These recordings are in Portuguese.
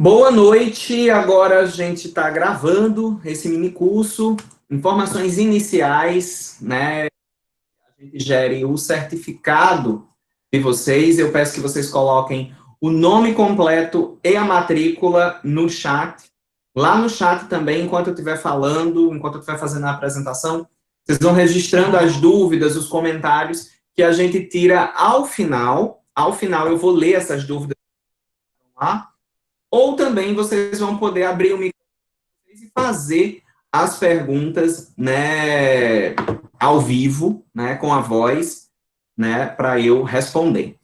Boa noite, agora a gente está gravando esse mini curso, informações iniciais, né? A gente gere o certificado de vocês. Eu peço que vocês coloquem o nome completo e a matrícula no chat. Lá no chat também, enquanto eu estiver falando, enquanto eu estiver fazendo a apresentação, vocês vão registrando as dúvidas, os comentários que a gente tira ao final. Ao final eu vou ler essas dúvidas lá. Ou também vocês vão poder abrir o microfone e fazer as perguntas, né, ao vivo, né, com a voz, né, para eu responder.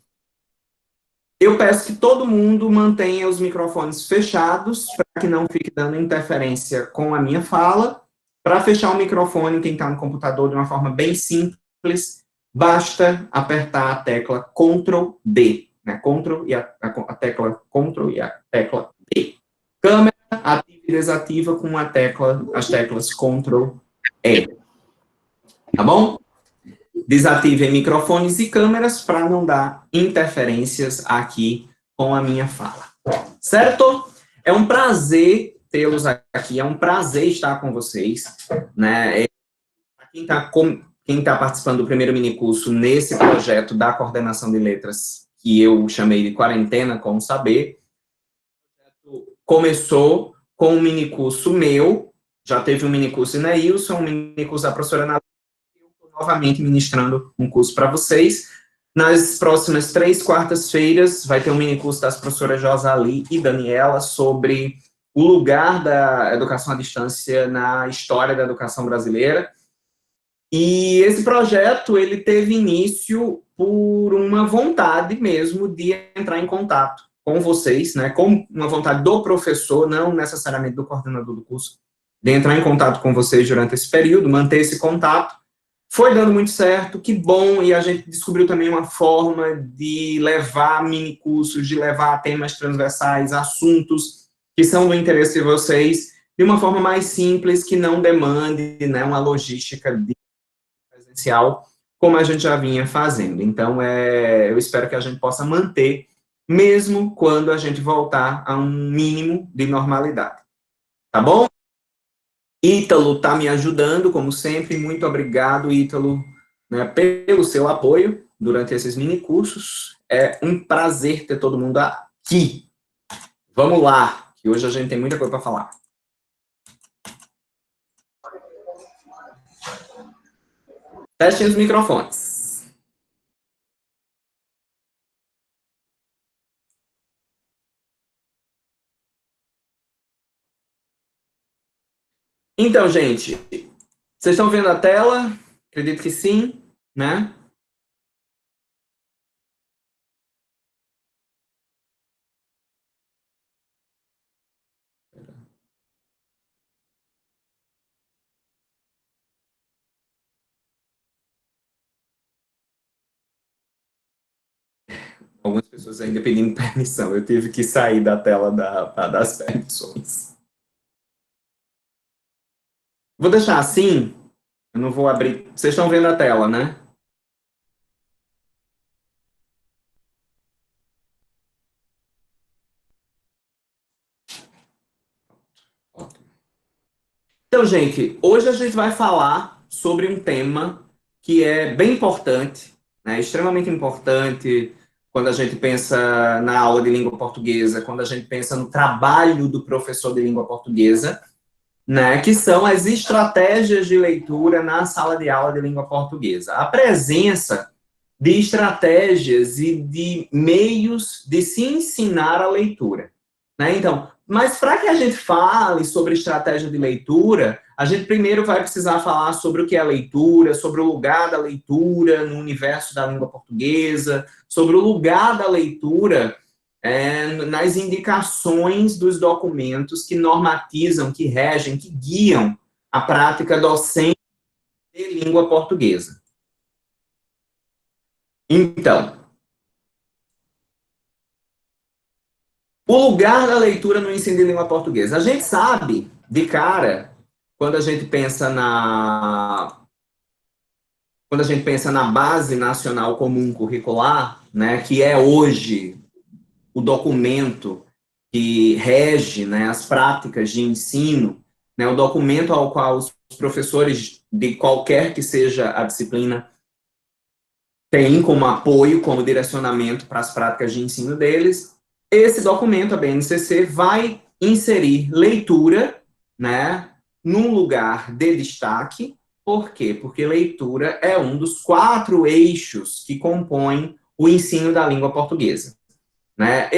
Eu peço que todo mundo mantenha os microfones fechados, para que não fique dando interferência com a minha fala. Para fechar o microfone, quem está no computador, de uma forma bem simples, basta apertar a tecla Ctrl D, né, Ctrl e a tecla Ctrl e a tecla D. Câmera ativa e desativa com as teclas Ctrl E. Tá bom? Desativem microfones e câmeras para não dar interferências aqui com a minha fala. Certo? É um prazer tê-los aqui, é um prazer estar com vocês, né? Quem tá participando do primeiro minicurso nesse projeto da coordenação de letras, que eu chamei de Quarentena com o Saber, começou com um minicurso meu, já teve um minicurso Neilson, um minicurso da professora Ana, eu estou novamente ministrando um curso para vocês. Nas próximas 3 quartas-feiras, vai ter um minicurso das professoras Josali e Daniela sobre o lugar da educação à distância na história da educação brasileira. E esse projeto, ele teve início por uma vontade mesmo de entrar em contato com vocês, né, com uma vontade do professor, não necessariamente do coordenador do curso, de entrar em contato com vocês durante esse período, manter esse contato. Foi dando muito certo, que bom, e a gente descobriu também uma forma de levar mini-cursos, de levar temas transversais, assuntos que são do interesse de vocês, de uma forma mais simples, que não demande, né, uma logística presencial, como a gente já vinha fazendo. Então, eu espero que a gente possa manter, mesmo quando a gente voltar a um mínimo de normalidade. Tá bom? Ítalo está me ajudando, como sempre. Muito obrigado, Ítalo, né, pelo seu apoio durante esses minicursos. É um prazer ter todo mundo aqui. Vamos lá, que hoje a gente tem muita coisa para falar. Testem os microfones. Então, gente, vocês estão vendo a tela? Acredito que sim, né? Algumas pessoas ainda pedindo permissão. Eu tive que sair da tela das permissões. Vou deixar assim. Eu não vou abrir. Vocês estão vendo a tela, né? Então, gente, hoje a gente vai falar sobre um tema que é bem importante, né? Extremamente importante quando a gente pensa na aula de língua portuguesa, quando a gente pensa no trabalho do professor de língua portuguesa, né, que são as estratégias de leitura na sala de aula de língua portuguesa. A presença de estratégias e de meios de se ensinar a leitura, né? Então, mas para que a gente fale sobre estratégia de leitura, a gente primeiro vai precisar falar sobre o que é leitura, sobre o lugar da leitura no universo da língua portuguesa, sobre o lugar da leitura nas indicações dos documentos que normatizam, que regem, que guiam a prática docente de língua portuguesa. Então, o lugar da leitura no ensino de língua portuguesa. A gente sabe, de cara, quando a gente pensa na Base Nacional Comum Curricular, né, que é hoje o documento que rege, né, as práticas de ensino, né, o documento ao qual os professores de qualquer que seja a disciplina têm como apoio, como direcionamento para as práticas de ensino deles. Esse documento, a BNCC, vai inserir leitura, né, num lugar de destaque. Por quê? Porque leitura é um dos 4 eixos que compõem o ensino da língua portuguesa. Né?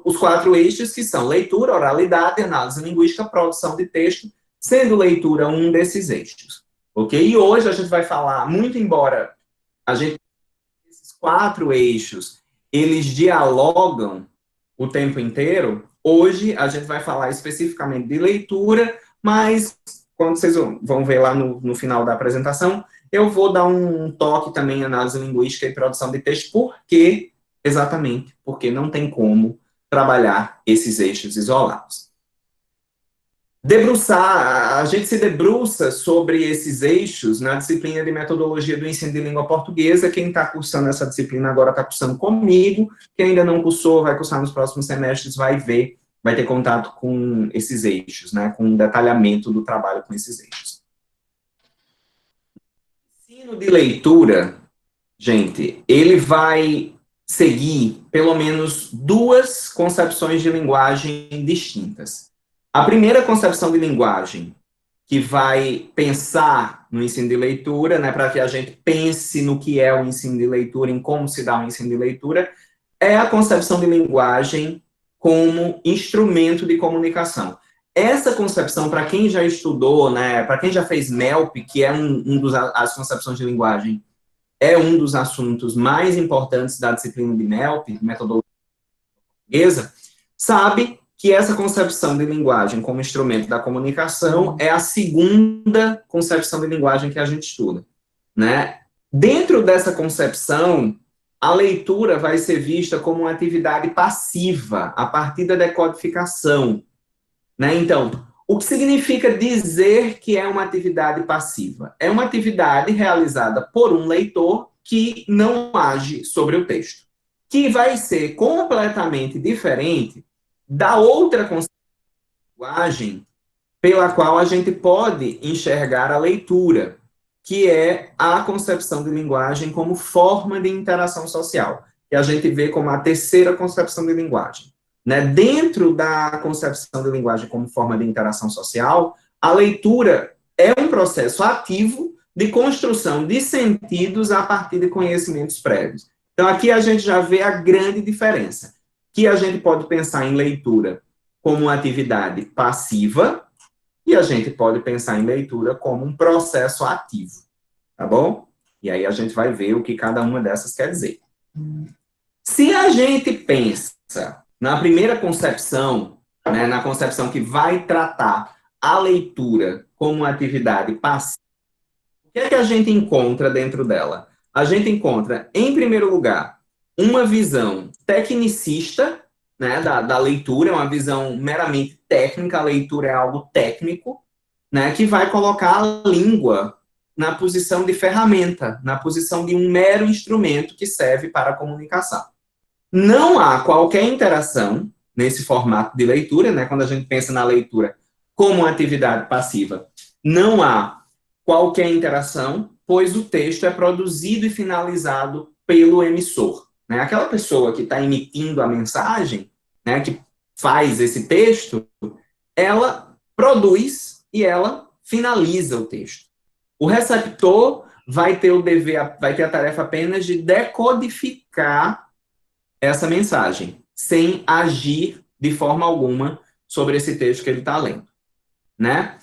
Os 4 eixos que são leitura, oralidade, análise linguística, produção de texto, sendo leitura um desses eixos. Ok? E hoje a gente vai falar, muito embora a gente, esses 4 eixos, eles dialogam o tempo inteiro, hoje a gente vai falar especificamente de leitura, mas quando vocês vão ver lá no final da apresentação, eu vou dar um toque também em análise linguística e produção de texto, porque exatamente porque não tem como trabalhar esses eixos isolados. A gente se debruça sobre esses eixos na disciplina de metodologia do ensino de língua portuguesa. Quem está cursando essa disciplina agora está cursando comigo, quem ainda não cursou, vai cursar nos próximos semestres, vai ver, vai ter contato com esses eixos, né, com o detalhamento do trabalho com esses eixos. O ensino de leitura, gente, ele vai seguir pelo menos 2 concepções de linguagem distintas. A primeira concepção de linguagem, que vai pensar no ensino de leitura, né, para que a gente pense no que é o ensino de leitura, em como se dá o ensino de leitura, é a concepção de linguagem como instrumento de comunicação. Essa concepção, para quem já estudou, né, para quem já fez MELP, que é as concepções de linguagem, é um dos assuntos mais importantes da disciplina de MELP, metodologia portuguesa, sabe que essa concepção de linguagem como instrumento da comunicação é a segunda concepção de linguagem que a gente estuda, né? Dentro dessa concepção, a leitura vai ser vista como uma atividade passiva, a partir da decodificação, né? Então, o que significa dizer que é uma atividade passiva? É uma atividade realizada por um leitor que não age sobre o texto, que vai ser completamente diferente da outra concepção de linguagem pela qual a gente pode enxergar a leitura, que é a concepção de linguagem como forma de interação social, que a gente vê como a terceira concepção de linguagem. Né? Dentro da concepção de linguagem como forma de interação social, a leitura é um processo ativo de construção de sentidos a partir de conhecimentos prévios. Então, aqui a gente já vê a grande diferença, que a gente pode pensar em leitura como uma atividade passiva, e a gente pode pensar em leitura como um processo ativo, tá bom? E aí a gente vai ver o que cada uma dessas quer dizer. Se a gente pensa na primeira concepção, né, na concepção que vai tratar a leitura como uma atividade passiva, o que é que a gente encontra dentro dela? A gente encontra, em primeiro lugar, uma visão tecnicista, né, da leitura, uma visão meramente técnica, a leitura é algo técnico, né, que vai colocar a língua na posição de ferramenta, na posição de um mero instrumento que serve para a comunicação. Não há qualquer interação nesse formato de leitura, né, quando a gente pensa na leitura como uma atividade passiva, não há qualquer interação, pois o texto é produzido e finalizado pelo emissor. Né? Aquela pessoa que está emitindo a mensagem, né, que faz esse texto, ela produz e ela finaliza o texto. O receptor vai ter vai ter a tarefa apenas de decodificar essa mensagem, sem agir de forma alguma sobre esse texto que ele está lendo, né?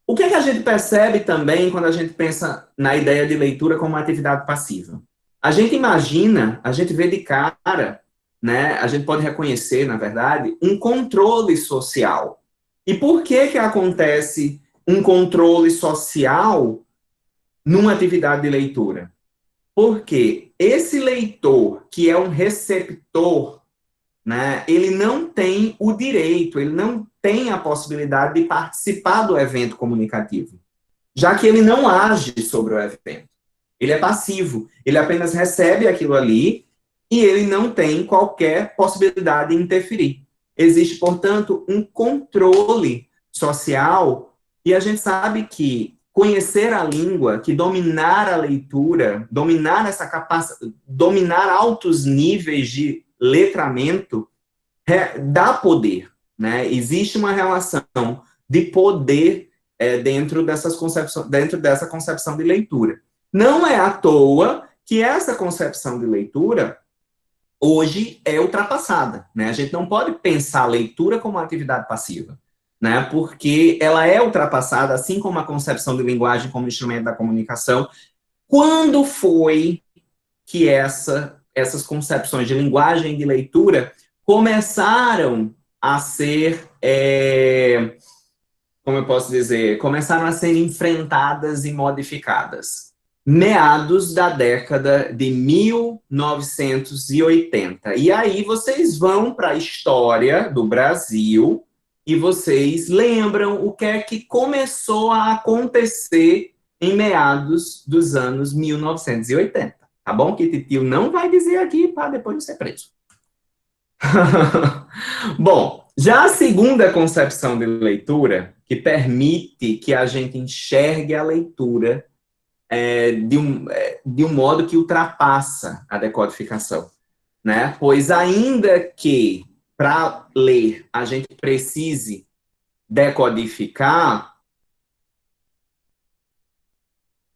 O que é que a gente percebe também quando a gente pensa na ideia de leitura como uma atividade passiva? A gente imagina, a gente vê de cara, né? A gente pode reconhecer, na verdade, um controle social. E por que que acontece um controle social numa atividade de leitura? Porque esse leitor, que é um receptor, né, ele não tem o direito, ele não tem a possibilidade de participar do evento comunicativo, já que ele não age sobre o evento. Ele é passivo, ele apenas recebe aquilo ali e ele não tem qualquer possibilidade de interferir. existe, portanto, um controle social, e a gente sabe que conhecer a língua, que dominar a leitura, dominar essa capacidade, dominar altos níveis de letramento, dá poder, né? Existe uma relação de poder dentro dessa concepção de leitura. Não é à toa que essa concepção de leitura hoje é ultrapassada, né? A gente não pode pensar a leitura como uma atividade passiva, né? Porque ela é ultrapassada, assim como a concepção de linguagem como instrumento da comunicação. Quando foi que essas concepções de linguagem e de leitura começaram a ser, como eu posso dizer, começaram a ser enfrentadas e modificadas? Meados da década de 1980. E aí vocês vão para a história do Brasil e vocês lembram o que é que começou a acontecer em meados dos anos 1980. Tá bom? Que Titio não vai dizer aqui para depois não ser preso. Bom, já a segunda concepção de leitura, que permite que a gente enxergue a leitura de um modo que ultrapassa a decodificação, né? Pois ainda que para ler a gente precise decodificar,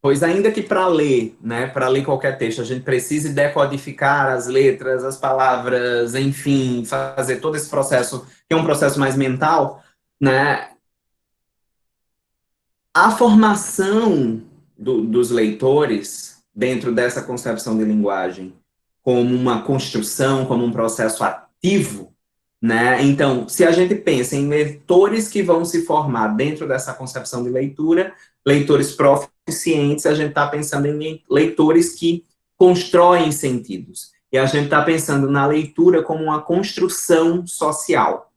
pois ainda que para ler, né, para ler qualquer texto, a gente precise decodificar as letras, as palavras, enfim, fazer todo esse processo, que é um processo mais mental, né? A formação dos leitores dentro dessa concepção de linguagem como uma construção, como um processo ativo, né? Então, se a gente pensa em leitores que vão se formar dentro dessa concepção de leitura, leitores proficientes, a gente está pensando em leitores que constroem sentidos. E a gente está pensando na leitura como uma construção social.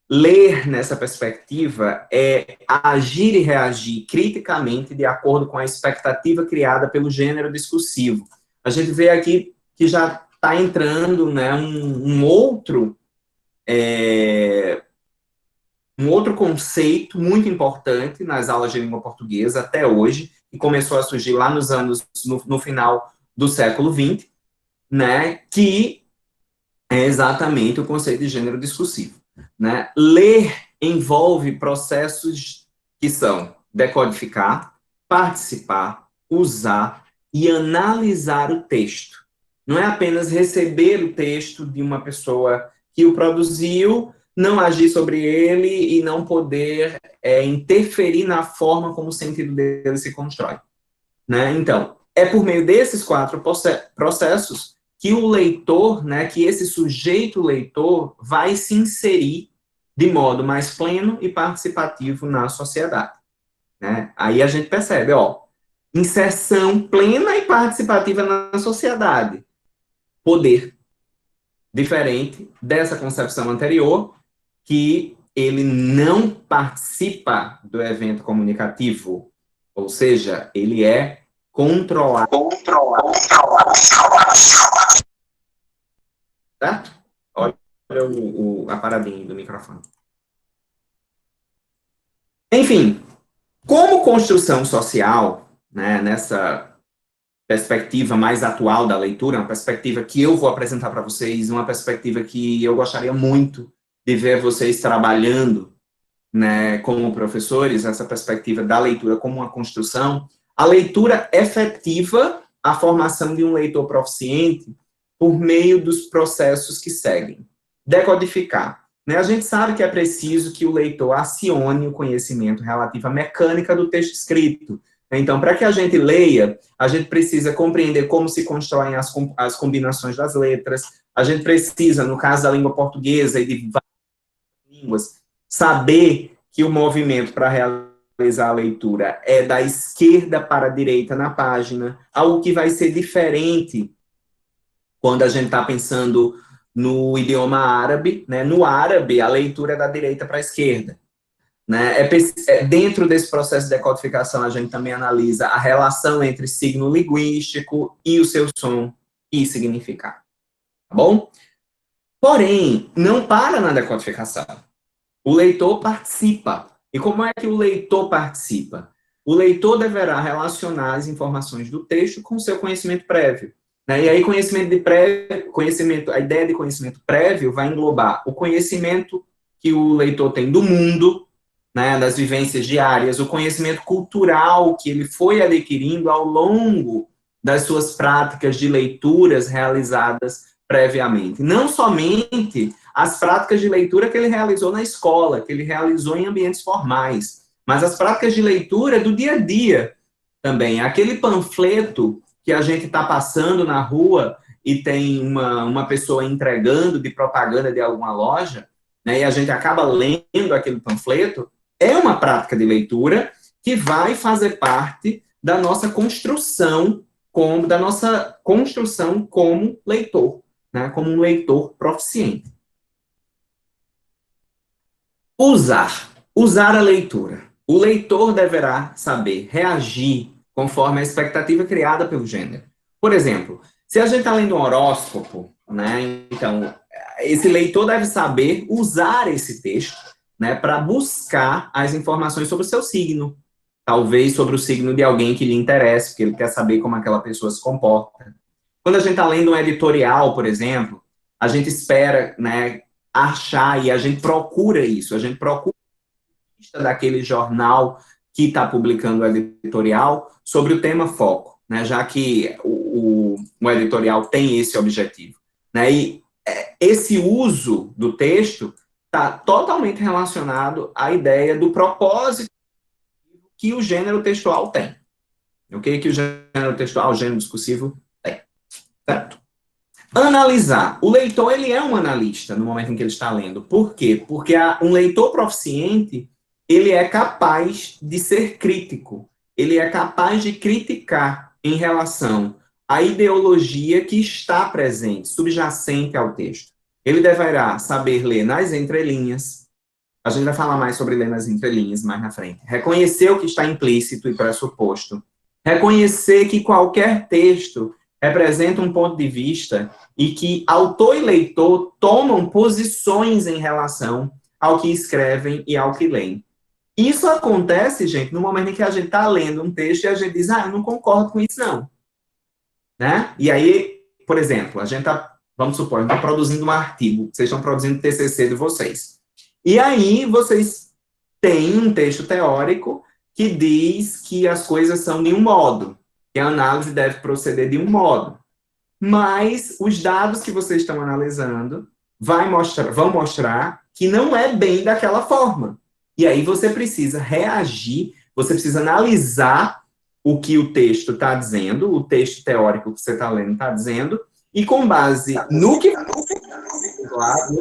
Ler, nessa perspectiva, é agir e reagir criticamente de acordo com a expectativa criada pelo gênero discursivo. A gente vê aqui que já está entrando, né, um outro conceito muito importante nas aulas de língua portuguesa até hoje, que começou a surgir lá no final do século XX, né, que é exatamente o conceito de gênero discursivo. Né? Ler envolve processos que são decodificar, participar, usar e analisar o texto. Não é apenas receber o texto de uma pessoa que o produziu, não agir sobre ele e não poder interferir na forma como o sentido dele se constrói. Né? Então, é por meio desses 4 processos que o leitor, né, que esse sujeito leitor vai se inserir de modo mais pleno e participativo na sociedade. Né? Aí a gente percebe, inserção plena e participativa na sociedade. Poder. Diferente dessa concepção anterior, que ele não participa do evento comunicativo, ou seja, ele é controlado. Certo? Olha a paradinha do microfone. Enfim, como construção social, né, nessa perspectiva mais atual da leitura, uma perspectiva que eu vou apresentar para vocês, uma perspectiva que eu gostaria muito de ver vocês trabalhando, né, como professores, essa perspectiva da leitura como uma construção, a leitura efetiva a formação de um leitor proficiente por meio dos processos que seguem. Decodificar. Né? A gente sabe que é preciso que o leitor acione o conhecimento relativo à mecânica do texto escrito. Então, para que a gente leia, a gente precisa compreender como se constroem as combinações das letras, a gente precisa, no caso da língua portuguesa e de várias línguas, saber que o movimento para realizar a leitura é da esquerda para a direita na página, algo que vai ser diferente quando a gente está pensando no idioma árabe, né? No árabe, a leitura é da direita para a esquerda. Né? Dentro desse processo de decodificação, a gente também analisa a relação entre signo linguístico e o seu som e significado. Tá bom? Porém, não para na decodificação. O leitor participa. E como é que o leitor participa? O leitor deverá relacionar as informações do texto com seu conhecimento prévio. Né? E aí, a ideia de conhecimento prévio vai englobar o conhecimento que o leitor tem do mundo, né, das vivências diárias, o conhecimento cultural que ele foi adquirindo ao longo das suas práticas de leituras realizadas previamente. Não somente as práticas de leitura que ele realizou na escola, que ele realizou em ambientes formais, mas as práticas de leitura do dia a dia também. Aquele panfleto que a gente está passando na rua e tem uma pessoa entregando de propaganda de alguma loja, né, e a gente acaba lendo aquele panfleto, é uma prática de leitura que vai fazer parte da nossa construção como leitor, né, como um leitor proficiente. Usar a leitura. O leitor deverá saber reagir conforme a expectativa criada pelo gênero. Por exemplo, se a gente está lendo um horóscopo, né, então, esse leitor deve saber usar esse texto, né, para buscar as informações sobre o seu signo, talvez sobre o signo de alguém que lhe interesse, porque ele quer saber como aquela pessoa se comporta. Quando a gente está lendo um editorial, por exemplo, a gente espera, né, achar e a gente procura isso, a gente procura daquele jornal que está publicando o editorial sobre o tema foco, né, já que o editorial tem esse objetivo. Né, e esse uso do texto está totalmente relacionado à ideia do propósito que o gênero textual tem. Ok? Que o gênero textual, o gênero discursivo tem. Certo? Analisar. O leitor, ele é um analista no momento em que ele está lendo. Por quê? Porque um leitor proficiente, ele é capaz de ser crítico. Ele é capaz de criticar em relação à ideologia que está presente, subjacente ao texto. Ele deverá saber ler nas entrelinhas. A gente vai falar mais sobre ler nas entrelinhas mais na frente. Reconhecer o que está implícito e pressuposto. Reconhecer que qualquer texto representa um ponto de vista e que autor e leitor tomam posições em relação ao que escrevem e ao que leem. Isso acontece, gente, no momento em que a gente está lendo um texto e a gente diz, eu não concordo com isso, não. Né? E aí, por exemplo, a gente está, vamos supor, a gente está produzindo um artigo, vocês estão produzindo o TCC de vocês. E aí, vocês têm um texto teórico que diz que as coisas são de um modo, que a análise deve proceder de um modo. Mas os dados que vocês estão analisando vão mostrar que não é bem daquela forma. E aí você precisa reagir, você precisa analisar o que o texto está dizendo, o texto teórico que você está lendo está dizendo, e com base no que nos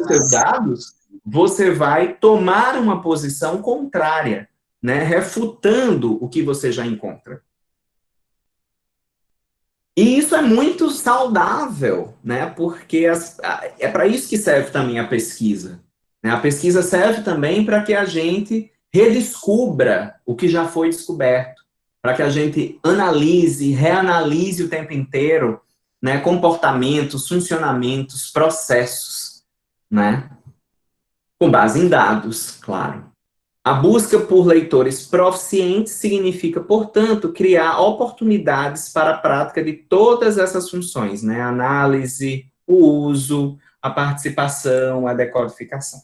seus dados, você vai tomar uma posição contrária, né, refutando o que você já encontra. E isso é muito saudável, né, porque é para isso que serve também a pesquisa. Né? A pesquisa serve também para que a gente redescubra o que já foi descoberto, para que a gente analise, reanalise o tempo inteiro, né, comportamentos, funcionamentos, processos, né, com base em dados, claro. A busca por leitores proficientes significa, portanto, criar oportunidades para a prática de todas essas funções, né? A análise, o uso, a participação, a decodificação.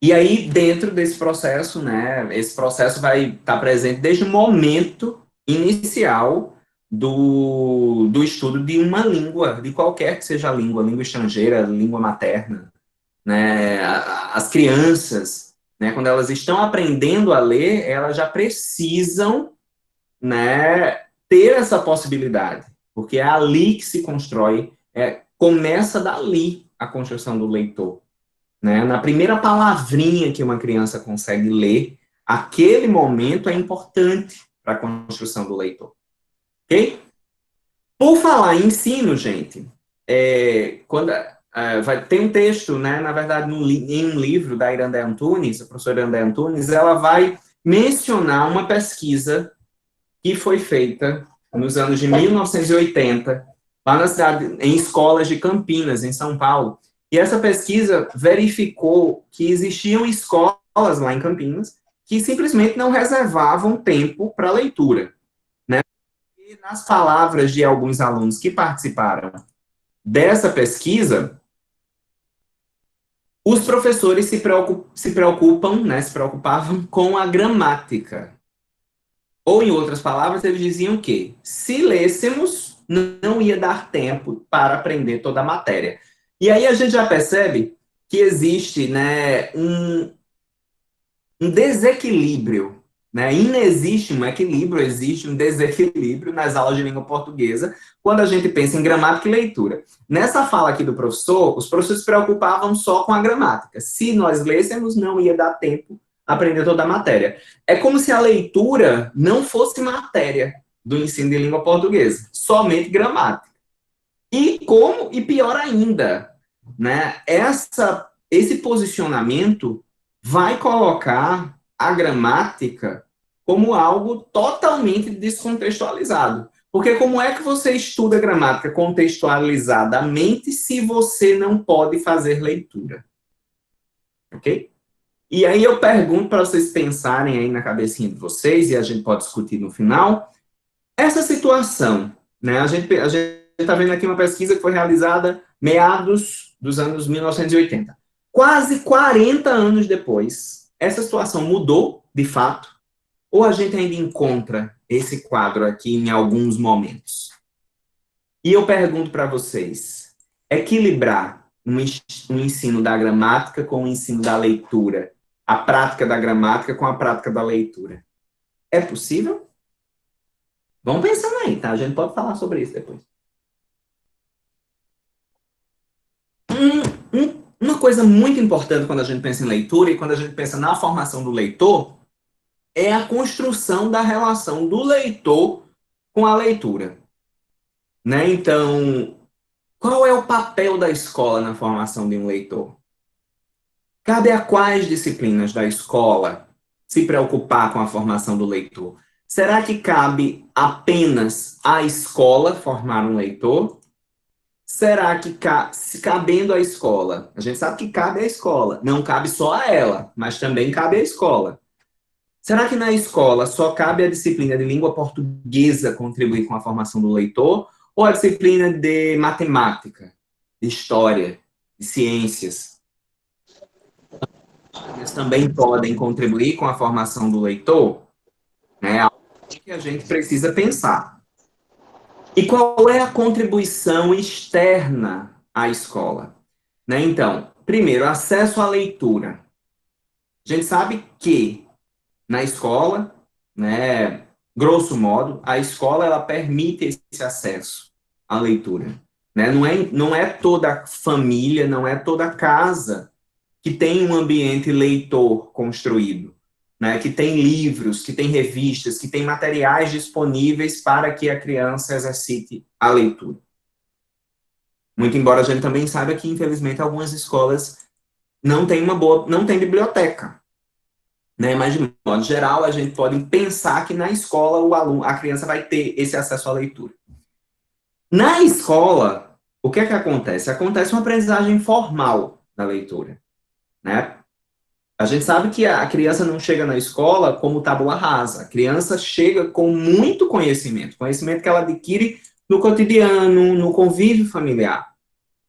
E aí, dentro desse processo, né, esse processo vai estar presente desde o momento inicial do estudo de uma língua, de qualquer que seja a língua estrangeira, língua materna, né, as crianças, né, quando elas estão aprendendo a ler, elas já precisam, né, ter essa possibilidade, porque é ali que se constrói, começa dali a construção do leitor. Né? Na primeira palavrinha que uma criança consegue ler, aquele momento é importante para a construção do leitor. Ok? Por falar em ensino, gente, tem um texto, né, na verdade, em um livro da Irandé Antunes, a professora Irandé Antunes, ela vai mencionar uma pesquisa que foi feita nos anos de 1980, lá na cidade, em escolas de Campinas, em São Paulo. E essa pesquisa verificou que existiam escolas lá em Campinas que simplesmente não reservavam tempo para leitura, né? E nas palavras de alguns alunos que participaram dessa pesquisa, os professores se preocupavam com a gramática. Ou, em outras palavras, eles diziam que, se lêssemos, não ia dar tempo para aprender toda a matéria. E aí a gente já percebe que existe, né, um desequilíbrio, né? Inexiste um equilíbrio, existe um desequilíbrio nas aulas de língua portuguesa quando a gente pensa em gramática e leitura. Nessa fala aqui do professor, os professores se preocupavam só com a gramática. Se nós lêssemos, não ia dar tempo a aprender toda a matéria. É como se a leitura não fosse matéria do ensino de língua portuguesa, somente gramática. E pior ainda, né? Esse posicionamento vai colocar a gramática como algo totalmente descontextualizado. Porque como é que você estuda gramática contextualizadamente se você não pode fazer leitura? Ok? E aí eu pergunto para vocês pensarem aí na cabecinha de vocês, e a gente pode discutir no final, essa situação, né? A gente está vendo aqui uma pesquisa que foi realizada meados dos anos 1980. Quase 40 anos depois, essa situação mudou, de fato, ou a gente ainda encontra esse quadro aqui em alguns momentos? E eu pergunto para vocês, equilibrar um ensino da gramática com o ensino da leitura, a prática da gramática com a prática da leitura, é possível? Vamos pensando aí, tá? A gente pode falar sobre isso depois. Uma coisa muito importante quando a gente pensa em leitura e quando a gente pensa na formação do leitor é a construção da relação do leitor com a leitura, né? Então, qual é o papel da escola na formação de um leitor? Cabe a quais disciplinas da escola se preocupar com a formação do leitor? Será que cabe apenas à escola formar um leitor? Será que, se cabendo à escola, a gente sabe que cabe à escola, não cabe só a ela, mas também cabe à escola. Será que na escola só cabe a disciplina de língua portuguesa contribuir com a formação do leitor, ou a disciplina de matemática, de história, de ciências? Eles também podem contribuir com a formação do leitor? Né? É algo que a gente precisa pensar. E qual é a contribuição externa à escola? Né? Então, primeiro, acesso à leitura. A gente sabe que na escola, né, grosso modo, a escola ela permite esse acesso à leitura. Né? Não é toda família, não é toda casa que tem um ambiente leitor construído, né? Que tem livros, que tem revistas, que tem materiais disponíveis para que a criança exercite a leitura. Muito embora a gente também saiba que, infelizmente, algumas escolas não têm biblioteca, né? Mas, de modo geral, a gente pode pensar que na escola a criança vai ter esse acesso à leitura. Na escola, o que é que acontece? Acontece uma aprendizagem formal da leitura, né? A gente sabe que a criança não chega na escola como tábula rasa. A criança chega com muito conhecimento, conhecimento que ela adquire no cotidiano, no convívio familiar.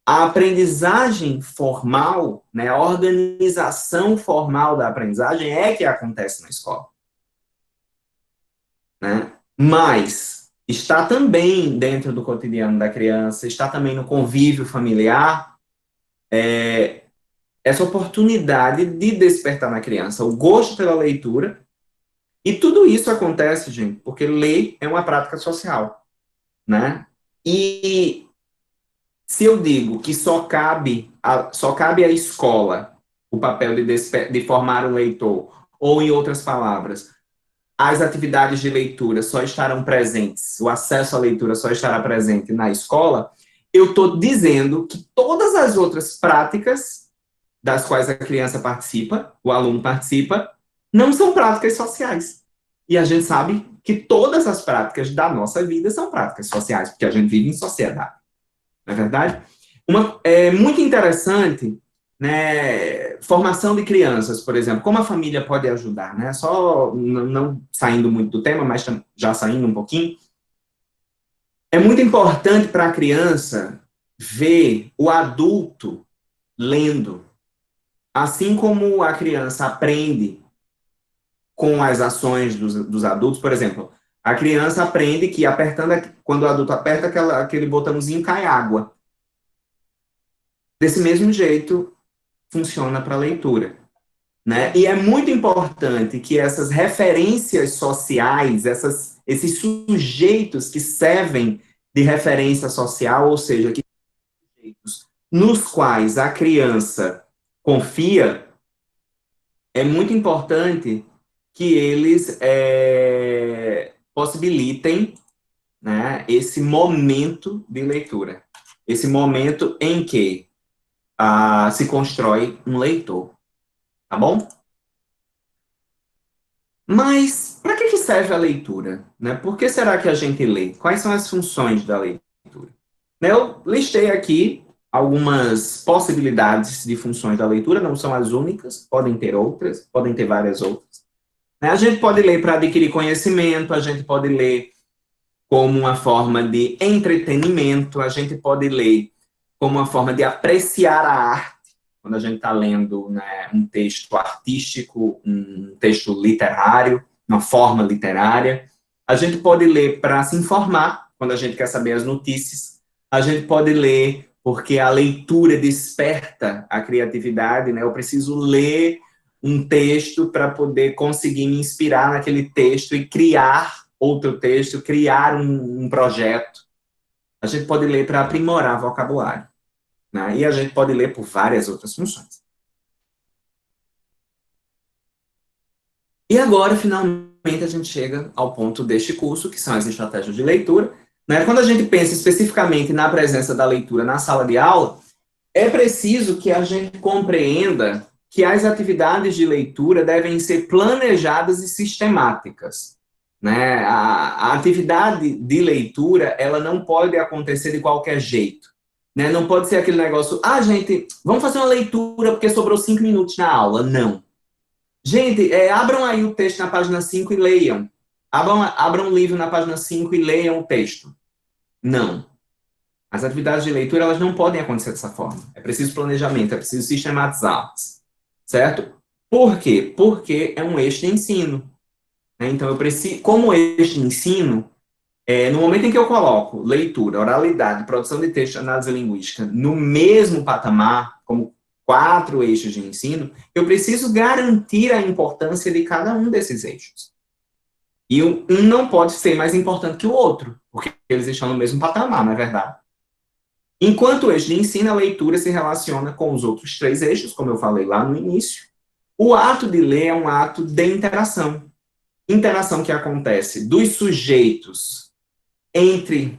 A aprendizagem formal, né, a organização formal da aprendizagem é que acontece na escola. Né? Mas está também dentro do cotidiano da criança, está também no convívio familiar, essa oportunidade de despertar na criança o gosto pela leitura. E tudo isso acontece, gente, porque ler é uma prática social, né? E se eu digo que só cabe à escola o papel de formar um leitor, ou, em outras palavras, as atividades de leitura só estarão presentes, o acesso à leitura só estará presente na escola, eu estou dizendo que todas as outras práticas das quais a criança participa, o aluno participa, não são práticas sociais. E a gente sabe que todas as práticas da nossa vida são práticas sociais, porque a gente vive em sociedade, não é verdade? É muito interessante, né, formação de crianças, por exemplo, como a família pode ajudar, né? Só não saindo muito do tema, mas já saindo um pouquinho. É muito importante para a criança ver o adulto lendo, assim como a criança aprende com as ações dos adultos, por exemplo, a criança aprende que quando o adulto aperta aquele botãozinho, cai água. Desse mesmo jeito, funciona para a leitura, né? E é muito importante que essas referências sociais, esses sujeitos que servem de referência social, ou seja, que nos quais a criança confia, é muito importante que eles possibilitem, né, esse momento de leitura, esse momento em que se constrói um leitor, tá bom? Mas para que serve a leitura? Né? Por que será que a gente lê? Quais são as funções da leitura? Eu listei aqui algumas possibilidades de funções da leitura, não são as únicas, podem ter outras, podem ter várias outras. A gente pode ler para adquirir conhecimento, a gente pode ler como uma forma de entretenimento, a gente pode ler como uma forma de apreciar a arte, quando a gente está lendo, né, um texto artístico, um texto literário, uma forma literária. A gente pode ler para se informar, quando a gente quer saber as notícias. A gente pode ler porque a leitura desperta a criatividade, né? Eu preciso ler um texto para poder conseguir me inspirar naquele texto e criar outro texto, criar um projeto. A gente pode ler para aprimorar vocabulário, né? E a gente pode ler por várias outras funções. E agora, finalmente, a gente chega ao ponto deste curso, que são as estratégias de leitura. Né? Quando a gente pensa especificamente na presença da leitura na sala de aula, é preciso que a gente compreenda que as atividades de leitura devem ser planejadas e sistemáticas. Né? A atividade de leitura, ela não pode acontecer de qualquer jeito. Né? Não pode ser aquele negócio, gente, vamos fazer uma leitura porque sobrou 5 minutos na aula. Não. Gente, abram aí o texto na página 5 e leiam. Abram o livro na página 5 e leiam o texto. Não. As atividades de leitura, elas não podem acontecer dessa forma. É preciso planejamento, é preciso sistematizá-las. Certo? Por quê? Porque é um eixo de ensino. Né? Então, eu preciso, como eixo de ensino, no momento em que eu coloco leitura, oralidade, produção de texto, análise linguística no mesmo patamar, como 4 eixos de ensino, eu preciso garantir a importância de cada um desses eixos. E um não pode ser mais importante que o outro, porque eles estão no mesmo patamar, não é verdade? Enquanto o eixo de ensino, a leitura se relaciona com os outros 3 eixos, como eu falei lá no início. O ato de ler é um ato de interação. Interação que acontece dos sujeitos entre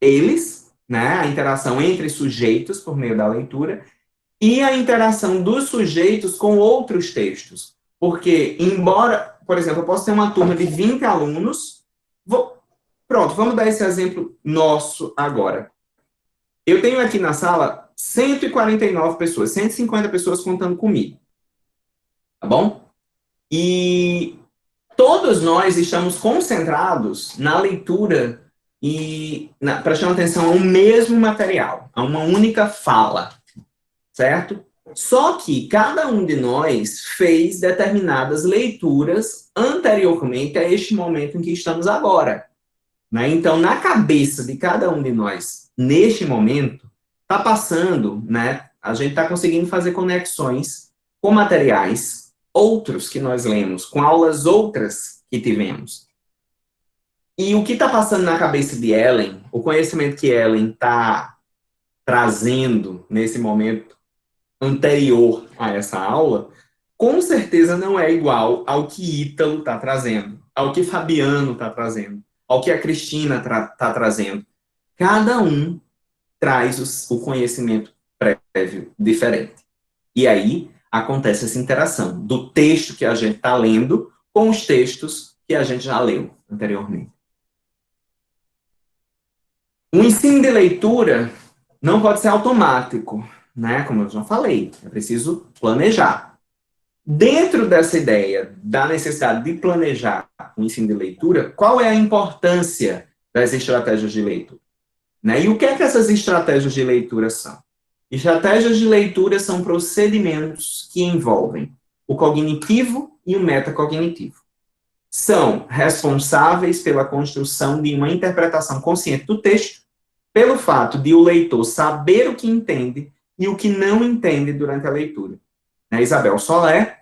eles, né, a interação entre sujeitos por meio da leitura, e a interação dos sujeitos com outros textos. Porque, embora, por exemplo, eu posso ter uma turma de 20 alunos, pronto, vamos dar esse exemplo nosso agora. Eu tenho aqui na sala 149 pessoas, 150 pessoas contando comigo. Tá bom? E todos nós estamos concentrados na leitura e prestando atenção ao mesmo material, a uma única fala, certo? Só que cada um de nós fez determinadas leituras anteriormente a este momento em que estamos agora. Né? Então, na cabeça de cada um de nós, neste momento, está passando, né? A gente está conseguindo fazer conexões com materiais outros que nós lemos, com aulas outras que tivemos. E o que está passando na cabeça de Ellen, o conhecimento que Ellen está trazendo nesse momento anterior a essa aula, com certeza não é igual ao que Ítalo está trazendo, ao que Fabiano está trazendo, ao que a Cristina está trazendo. Cada um traz o conhecimento prévio diferente. E aí acontece essa interação do texto que a gente está lendo com os textos que a gente já leu. anteriormente. O ensino de leitura não pode ser automático, né? Como eu já falei, é preciso planejar. Dentro dessa ideia da necessidade de planejar o ensino de leitura, qual é a importância das estratégias de leitura? Né? E o que é que essas estratégias de leitura são? Estratégias de leitura são procedimentos que envolvem o cognitivo e o metacognitivo. São responsáveis pela construção de uma interpretação consciente do texto, pelo fato de o leitor saber o que entende e o que não entende durante a leitura. A Isabel Soler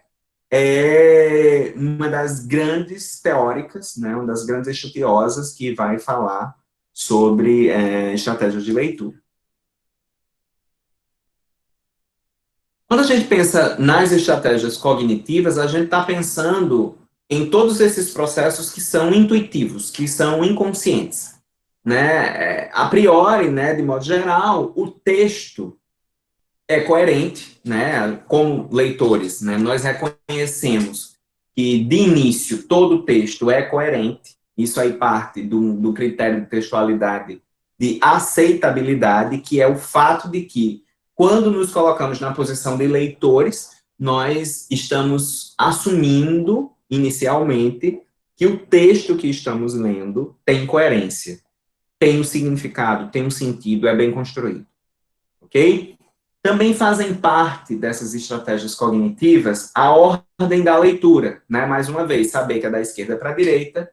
é uma das grandes teóricas, né, uma das grandes estudiosas que vai falar sobre estratégias de leitura. Quando a gente pensa nas estratégias cognitivas, a gente está pensando em todos esses processos que são intuitivos, que são inconscientes. Né? A priori, né, de modo geral, o texto é coerente, né? Como leitores, né, nós reconhecemos que, de início, todo o texto é coerente. Isso aí parte do critério de textualidade de aceitabilidade, que é o fato de que, quando nos colocamos na posição de leitores, nós estamos assumindo, inicialmente, que o texto que estamos lendo tem coerência, tem um significado, tem um sentido, é bem construído. Ok? Também fazem parte dessas estratégias cognitivas a ordem da leitura, né? Mais uma vez, saber que é da esquerda para a direita,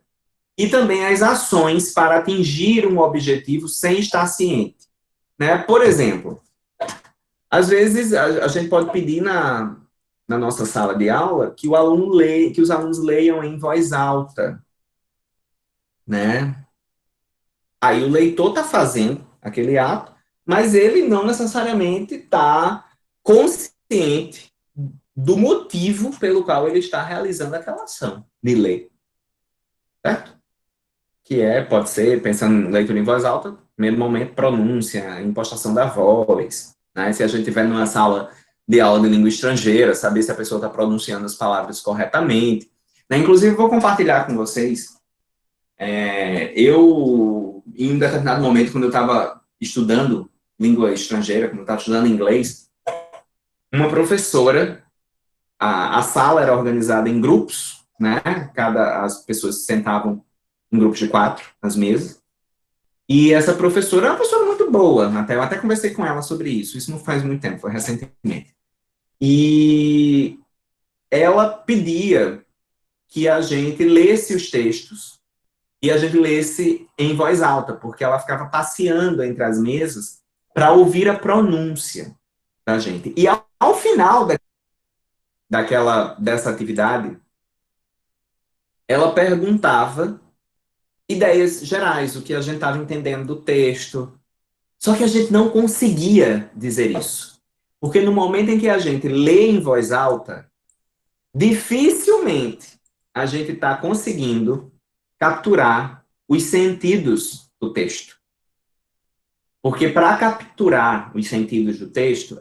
e também as ações para atingir um objetivo sem estar ciente. Né? Por exemplo, às vezes a gente pode pedir na nossa sala de aula que que os alunos leiam em voz alta, né? Aí o leitor está fazendo aquele ato, mas ele não necessariamente está consciente do motivo pelo qual ele está realizando aquela ação de ler, certo? Que pode ser, pensando em leitura em voz alta, primeiro momento, pronúncia, impostação da voz, né? Se a gente estiver numa sala de aula de língua estrangeira, saber se a pessoa está pronunciando as palavras corretamente, né? Inclusive, vou compartilhar com vocês, eu, em um determinado momento, quando eu estava estudando língua estrangeira, quando eu estava estudando inglês, uma professora, a sala era organizada em grupos, né? As pessoas se sentavam em grupos de 4, nas mesas. E essa professora é uma professora muito boa, eu até conversei com ela sobre isso. Isso não faz muito tempo, foi recentemente. E ela pedia que a gente lesse os textos e a gente lesse em voz alta, porque ela ficava passeando entre as mesas para ouvir a pronúncia da gente. E ao final dessa atividade, ela perguntava ideias gerais, o que a gente estava entendendo do texto. Só que a gente não conseguia dizer isso. Porque no momento em que a gente lê em voz alta, dificilmente a gente está conseguindo capturar os sentidos do texto. Porque para capturar os sentidos do texto,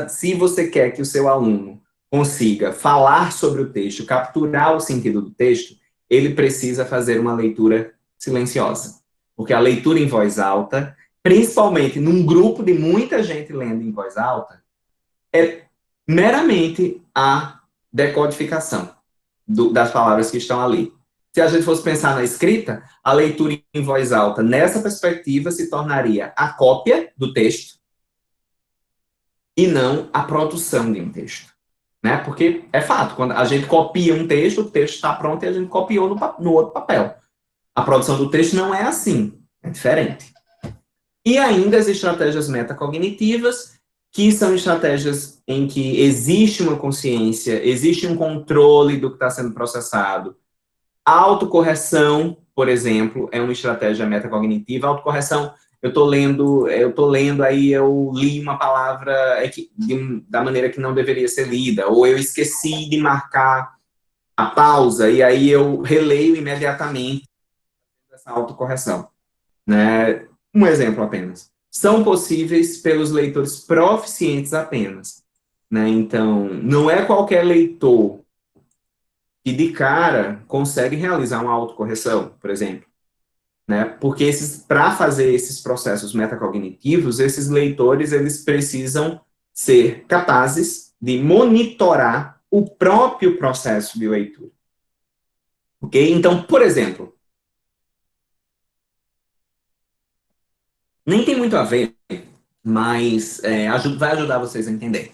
se você quer que o seu aluno consiga falar sobre o texto, capturar o sentido do texto, ele precisa fazer uma leitura silenciosa. Porque a leitura em voz alta, principalmente num grupo de muita gente lendo em voz alta, é meramente a decodificação das palavras que estão ali. Se a gente fosse pensar na escrita, a leitura em voz alta, nessa perspectiva, se tornaria a cópia do texto e não a produção de um texto. Né? Porque é fato, quando a gente copia um texto, o texto está pronto e a gente copiou no outro papel. A produção do texto não é assim, é diferente. E ainda as estratégias metacognitivas, que são estratégias em que existe uma consciência, existe um controle do que está sendo processado. A autocorreção, por exemplo, é uma estratégia metacognitiva. A autocorreção, eu estou lendo, aí eu li uma palavra da maneira que não deveria ser lida, ou eu esqueci de marcar a pausa, e aí eu releio imediatamente essa autocorreção. Né? Um exemplo apenas. São possíveis pelos leitores proficientes apenas. Né? Então, não é qualquer leitor que de cara consegue realizar uma autocorreção, por exemplo, né? Porque para fazer esses processos metacognitivos, esses leitores eles precisam ser capazes de monitorar o próprio processo de leitura. Ok? Então, por exemplo, nem tem muito a ver, mas vai ajudar vocês a entender.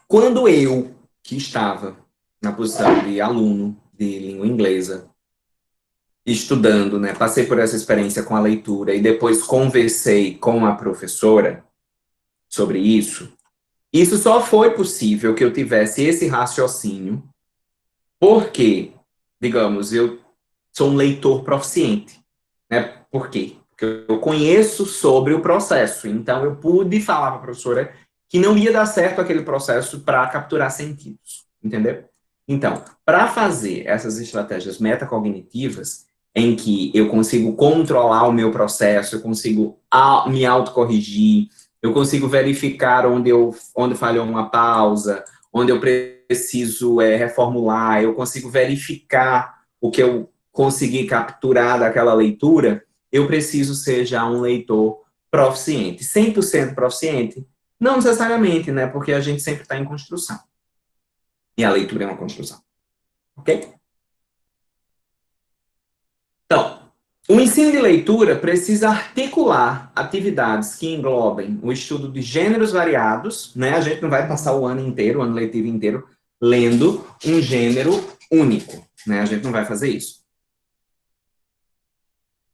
Quando eu, que estava na posição de aluno de língua inglesa, estudando, né, passei por essa experiência com a leitura e depois conversei com a professora sobre isso só foi possível que eu tivesse esse raciocínio porque, digamos, eu sou um leitor proficiente, né? Por quê? Porque eu conheço sobre o processo, então eu pude falar para a professora que não ia dar certo aquele processo para capturar sentidos, entendeu? Então, para fazer essas estratégias metacognitivas, em que eu consigo controlar o meu processo, eu consigo me autocorrigir, eu consigo verificar onde falhou uma pausa, onde eu preciso reformular, eu consigo verificar o que eu consegui capturar daquela leitura, eu preciso ser já um leitor proficiente. 100% proficiente? Não necessariamente, né? Porque a gente sempre está em construção. E a leitura é uma construção. Ok? Então, o ensino de leitura precisa articular atividades que englobem o estudo de gêneros variados, né? A gente não vai passar o ano inteiro, o ano letivo inteiro, lendo um gênero único, né? A gente não vai fazer isso.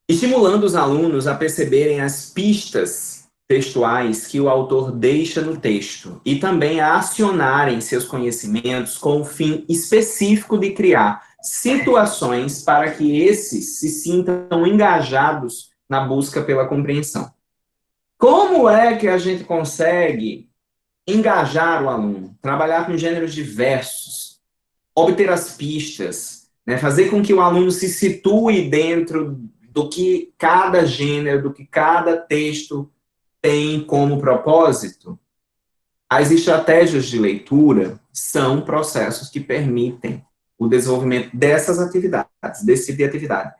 Estimulando os alunos a perceberem as pistas textuais que o autor deixa no texto e também a acionarem seus conhecimentos com o fim específico de criar situações para que esses se sintam engajados na busca pela compreensão. Como é que a gente consegue engajar o aluno? Trabalhar com gêneros diversos, obter as pistas, né? Fazer com que o aluno se situe dentro do que cada gênero, do que cada texto tem como propósito. As estratégias de leitura são processos que permitem o desenvolvimento dessas atividades, desse tipo de atividade.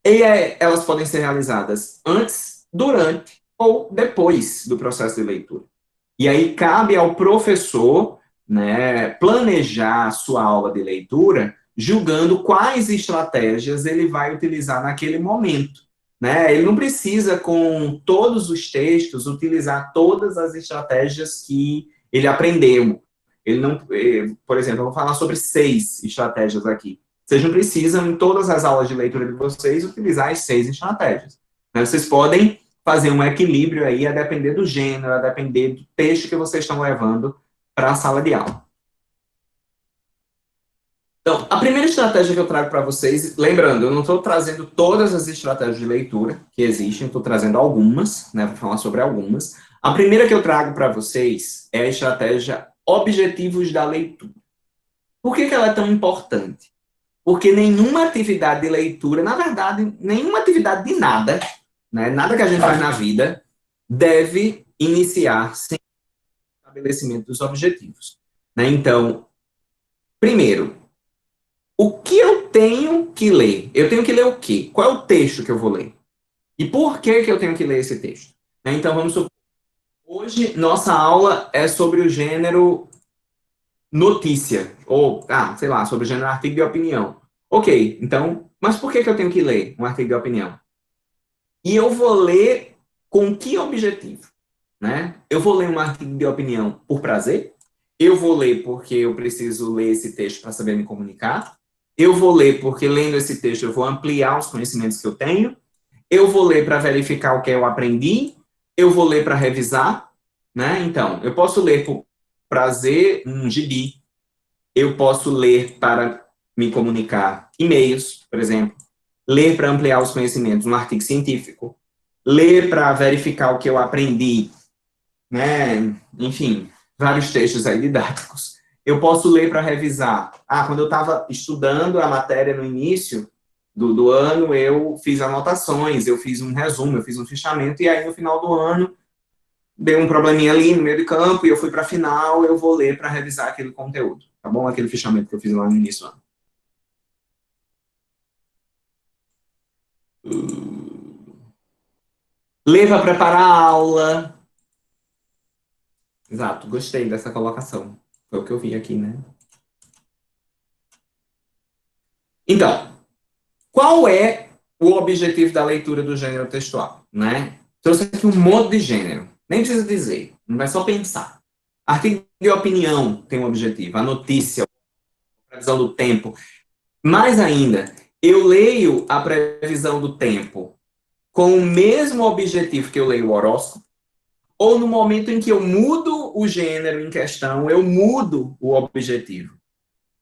E elas podem ser realizadas antes, durante ou depois do processo de leitura. E aí cabe ao professor, né, planejar a sua aula de leitura, julgando quais estratégias ele vai utilizar naquele momento. Né? Ele não precisa, com todos os textos, utilizar todas as estratégias que ele aprendeu. Ele não, por exemplo, eu vou falar sobre 6 estratégias aqui. Vocês não precisam, em todas as aulas de leitura de vocês, utilizar as 6 estratégias. Né? Vocês podem fazer um equilíbrio aí, a depender do gênero, a depender do texto que vocês estão levando para a sala de aula. Então, a primeira estratégia que eu trago para vocês, lembrando, eu não estou trazendo todas as estratégias de leitura que existem, estou trazendo algumas, né, para falar sobre algumas. A primeira que eu trago para vocês é a estratégia Objetivos da Leitura. Por que ela é tão importante? Porque nenhuma atividade de leitura, na verdade, nenhuma atividade de nada, né, nada que a gente faz na vida, deve iniciar sem o estabelecimento dos objetivos. Né? Então, primeiro, o que eu tenho que ler? Eu tenho que ler o quê? Qual é o texto que eu vou ler? E por que eu tenho que ler esse texto? Né? Então, vamos supor. Hoje, nossa aula é sobre o gênero notícia, ou, sei lá, sobre o gênero artigo de opinião. Ok, então, mas por que eu tenho que ler um artigo de opinião? E eu vou ler com que objetivo? Né? Eu vou ler um artigo de opinião por prazer? Eu vou ler porque eu preciso ler esse texto para saber me comunicar? Eu vou ler porque, lendo esse texto, eu vou ampliar os conhecimentos que eu tenho? Eu vou ler para verificar o que eu aprendi? Eu vou ler para revisar? Né? Então, eu posso ler por prazer um gibi. Eu posso ler para me comunicar e-mails, por exemplo. Ler para ampliar os conhecimentos, um artigo científico. Ler para verificar o que eu aprendi, né? Enfim, vários textos aí didáticos. Eu posso ler para revisar. Quando eu estava estudando a matéria no início do ano, eu fiz anotações, eu fiz um resumo, eu fiz um fichamento, e aí no final do ano deu um probleminha ali no meio do campo, e eu fui para a final, eu vou ler para revisar aquele conteúdo, tá bom? Aquele fichamento que eu fiz lá no início do ano. Ler para preparar a aula. Exato, gostei dessa colocação. Foi o que eu vi aqui, né? Então, qual é o objetivo da leitura do gênero textual, né? Trouxe aqui um monte de gênero. Nem precisa dizer, não vai só pensar. Artigo de opinião tem um objetivo, a notícia, a previsão do tempo. Mais ainda, eu leio a previsão do tempo com o mesmo objetivo que eu leio o horóscopo, ou no momento em que eu mudo o gênero em questão, eu mudo o objetivo.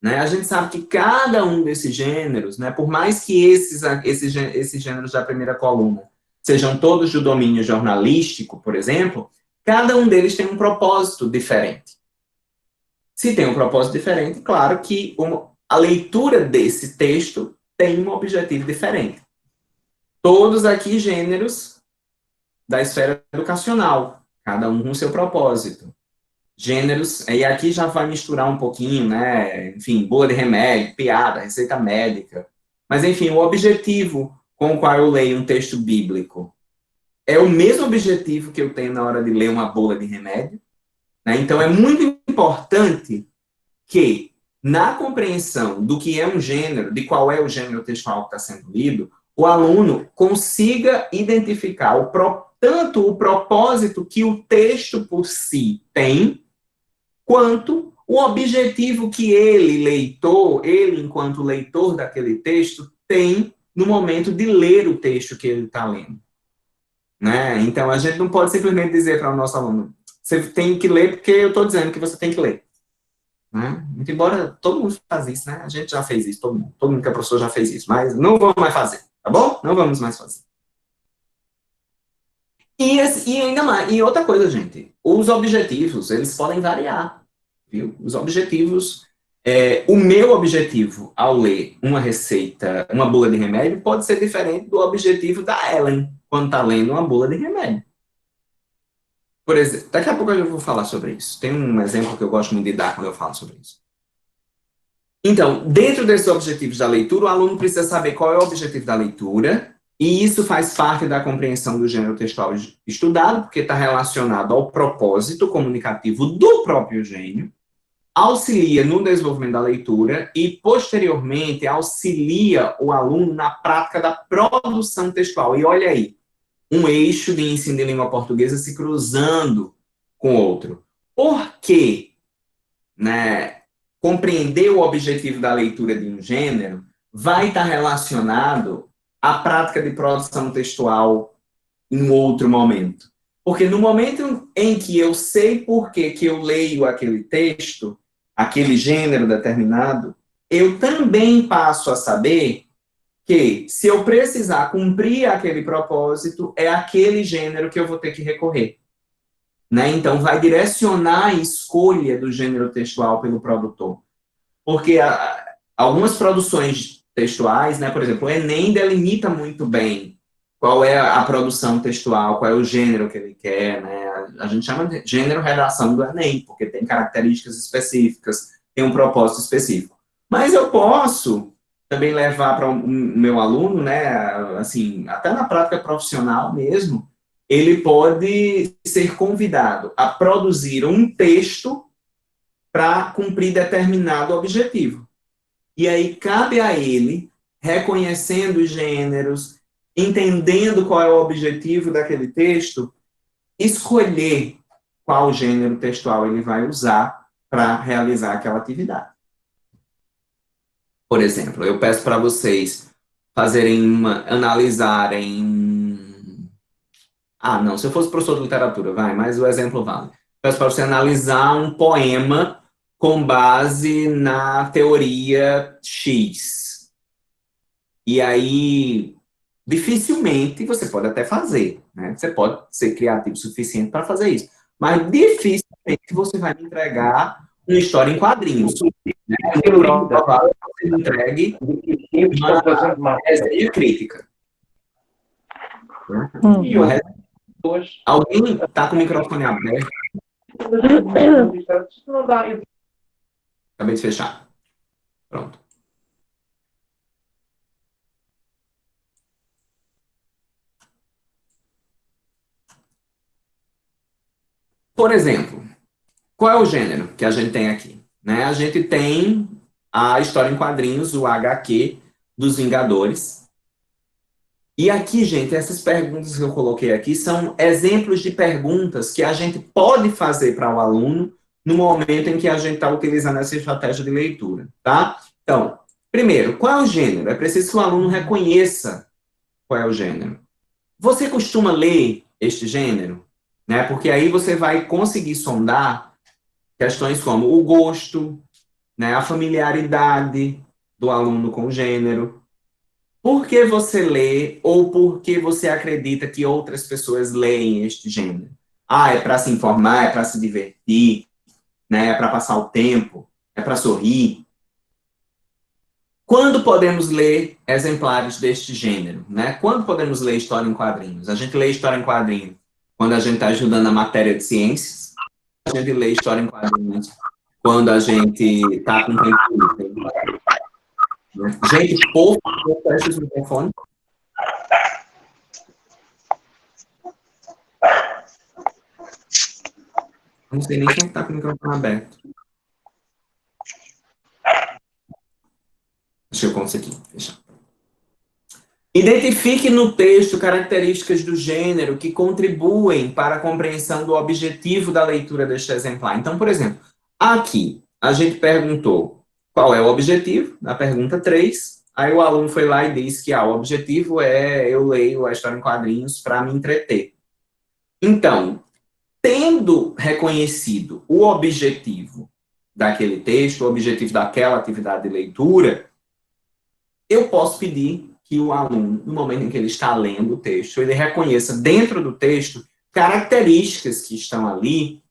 Né? A gente sabe que cada um desses gêneros, né, por mais que esses gêneros da primeira coluna sejam todos do domínio jornalístico, por exemplo, cada um deles tem um propósito diferente. Se tem um propósito diferente, claro que a leitura desse texto tem um objetivo diferente. Todos aqui gêneros da esfera educacional, cada um com seu propósito. Gêneros, e aqui já vai misturar um pouquinho, né? Enfim, bula de remédio, piada, receita médica. Mas, enfim, o objetivo com o qual eu leio um texto bíblico é o mesmo objetivo que eu tenho na hora de ler uma bula de remédio. Né? Então, é muito importante que, na compreensão do que é um gênero, de qual é o gênero textual que está sendo lido, o aluno consiga identificar tanto o propósito que o texto por si tem, quanto o objetivo que ele, leitor, ele, enquanto leitor daquele texto, tem no momento de ler o texto que ele está lendo. Né? Então, a gente não pode simplesmente dizer para o nosso aluno, você tem que ler porque eu estou dizendo que você tem que ler. Né? Muito embora todo mundo faz isso, né? A gente já fez isso, todo mundo que é professor já fez isso, mas não vamos mais fazer, tá bom? Não vamos mais fazer. E ainda mais, e outra coisa, gente, os objetivos, eles podem variar, viu? Os objetivos, o meu objetivo ao ler uma receita, uma bula de remédio, pode ser diferente do objetivo da Ellen, quando está lendo uma bula de remédio. Por exemplo, daqui a pouco eu vou falar sobre isso. Tem um exemplo que eu gosto muito de dar quando eu falo sobre isso. Então, dentro desses objetivos da leitura, o aluno precisa saber qual é o objetivo da leitura, e isso faz parte da compreensão do gênero textual estudado, porque está relacionado ao propósito comunicativo do próprio gênero, auxilia no desenvolvimento da leitura e, posteriormente, auxilia o aluno na prática da produção textual. E olha aí, um eixo de ensino de língua portuguesa se cruzando com outro. Por quê? Né, compreender o objetivo da leitura de um gênero vai estar relacionado à prática de produção textual em outro momento. Porque no momento em que eu sei por que eu leio aquele texto, aquele gênero determinado, eu também passo a saber que, se eu precisar cumprir aquele propósito, é aquele gênero que eu vou ter que recorrer. Né? Então, vai direcionar a escolha do gênero textual pelo produtor. Porque algumas produções textuais, né, por exemplo, o Enem delimita muito bem qual é a produção textual, qual é o gênero que ele quer. Né? A gente chama de gênero-redação do Enem, porque tem características específicas, tem um propósito específico. Mas eu posso também levar para o meu aluno, né, assim, até na prática profissional mesmo, ele pode ser convidado a produzir um texto para cumprir determinado objetivo. E aí cabe a ele, reconhecendo os gêneros, entendendo qual é o objetivo daquele texto, escolher qual gênero textual ele vai usar para realizar aquela atividade. Por exemplo, eu peço para vocês analisarem. Ah, não, se eu fosse professor de literatura, vai, mas o exemplo vale. Peço para você analisar um poema com base na teoria X. E aí, dificilmente você pode até fazer, né? Você pode ser criativo o suficiente para fazer isso. Mas dificilmente você vai me entregar uma história em quadrinhos. Né? É provável que você me entregue uma resenha crítica. Uma resenha. Alguém está com o microfone aberto? Acabei de fechar. Pronto. Por exemplo, qual é o gênero que a gente tem aqui? Né? A gente tem a história em quadrinhos, o HQ dos Vingadores. E aqui, gente, essas perguntas que eu coloquei aqui são exemplos de perguntas que a gente pode fazer para o aluno no momento em que a gente está utilizando essa estratégia de leitura, tá? Então, primeiro, qual é o gênero? É preciso que o aluno reconheça qual é o gênero. Você costuma ler este gênero? Né? Porque aí você vai conseguir sondar questões como o gosto, né, a familiaridade do aluno com o gênero, por que você lê ou por que você acredita que outras pessoas leem este gênero? Ah, é para se informar, é para se divertir, né, é para passar o tempo, é para sorrir. Quando podemos ler exemplares deste gênero? Né? Quando podemos ler história em quadrinhos? A gente lê história em quadrinhos quando a gente está estudando a matéria de ciências, a gente lê história em quadrinhos quando a gente está com tempo livre. Gente, pouco, fecha o microfone. Não sei nem quem está com o microfone aberto. Deixa eu conseguir fechar. Identifique no texto características do gênero que contribuem para a compreensão do objetivo da leitura deste exemplar. Então, por exemplo, aqui a gente perguntou qual é o objetivo, na pergunta 3. Aí o aluno foi lá e disse que o objetivo é eu leio a história em quadrinhos para me entreter. Então, tendo reconhecido o objetivo daquele texto, o objetivo daquela atividade de leitura, eu posso pedir que o aluno, no momento em que ele está lendo o texto, ele reconheça dentro do texto características que estão ali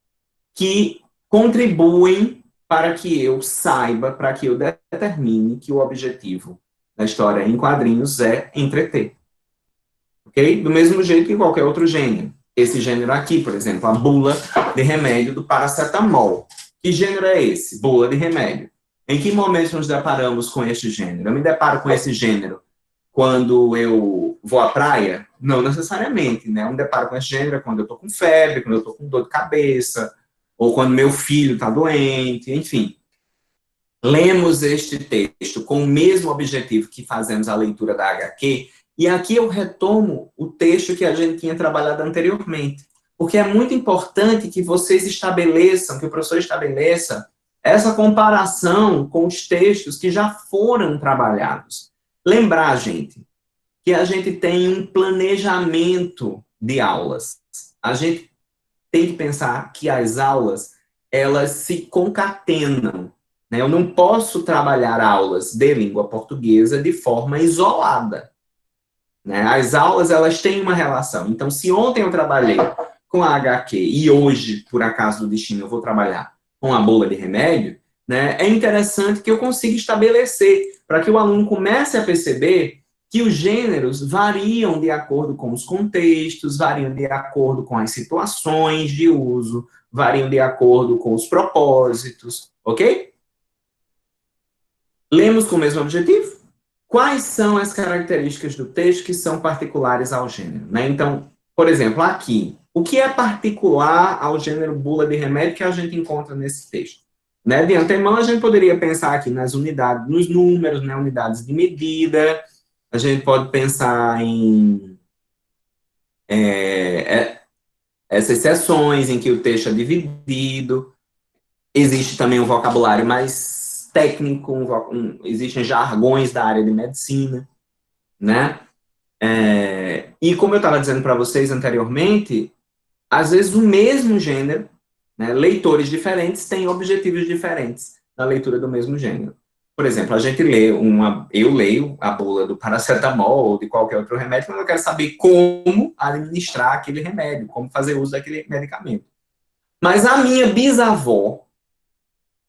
que contribuem para que eu saiba, para que eu determine que o objetivo da história em quadrinhos é entreter. Ok? Do mesmo jeito que qualquer outro gênero. Esse gênero aqui, por exemplo, a bula de remédio do paracetamol. Que gênero é esse? Bula de remédio. Em que momento nos deparamos com este gênero? Eu me deparo com esse gênero quando eu vou à praia? Não necessariamente, né? Eu me deparo com esse gênero quando eu estou com febre, quando eu estou com dor de cabeça, ou quando meu filho está doente, enfim. Lemos este texto com o mesmo objetivo que fazemos a leitura da HQ, e aqui eu retomo o texto que a gente tinha trabalhado anteriormente, porque é muito importante que vocês estabeleçam, que o professor estabeleça essa comparação com os textos que já foram trabalhados. Lembrar, gente, que a gente tem um planejamento de aulas. A gente tem que pensar que as aulas, elas se concatenam, né? Eu não posso trabalhar aulas de língua portuguesa de forma isolada, né? As aulas, elas têm uma relação. Então, se ontem eu trabalhei com a HQ e hoje, por acaso do destino, eu vou trabalhar com a bula de remédio, né? É interessante que eu consiga estabelecer para que o aluno comece a perceber que os gêneros variam de acordo com os contextos, variam de acordo com as situações de uso, variam de acordo com os propósitos, ok? Lemos com o mesmo objetivo? Quais são as características do texto que são particulares ao gênero? Né? Então, por exemplo, aqui, o que é particular ao gênero bula de remédio que a gente encontra nesse texto? Né? De antemão, a gente poderia pensar aqui nas unidades, nos números, né? Unidades de medida, a gente pode pensar em essas seções em que o texto é dividido. Existe também um vocabulário mais técnico, existem jargões da área de medicina, né? E como eu estava dizendo para vocês anteriormente, às vezes o mesmo gênero, né, leitores diferentes têm objetivos diferentes na leitura do mesmo gênero. Por exemplo, a gente lê eu leio a bula do paracetamol ou de qualquer outro remédio, mas eu quero saber como administrar aquele remédio, como fazer uso daquele medicamento. Mas a minha bisavó,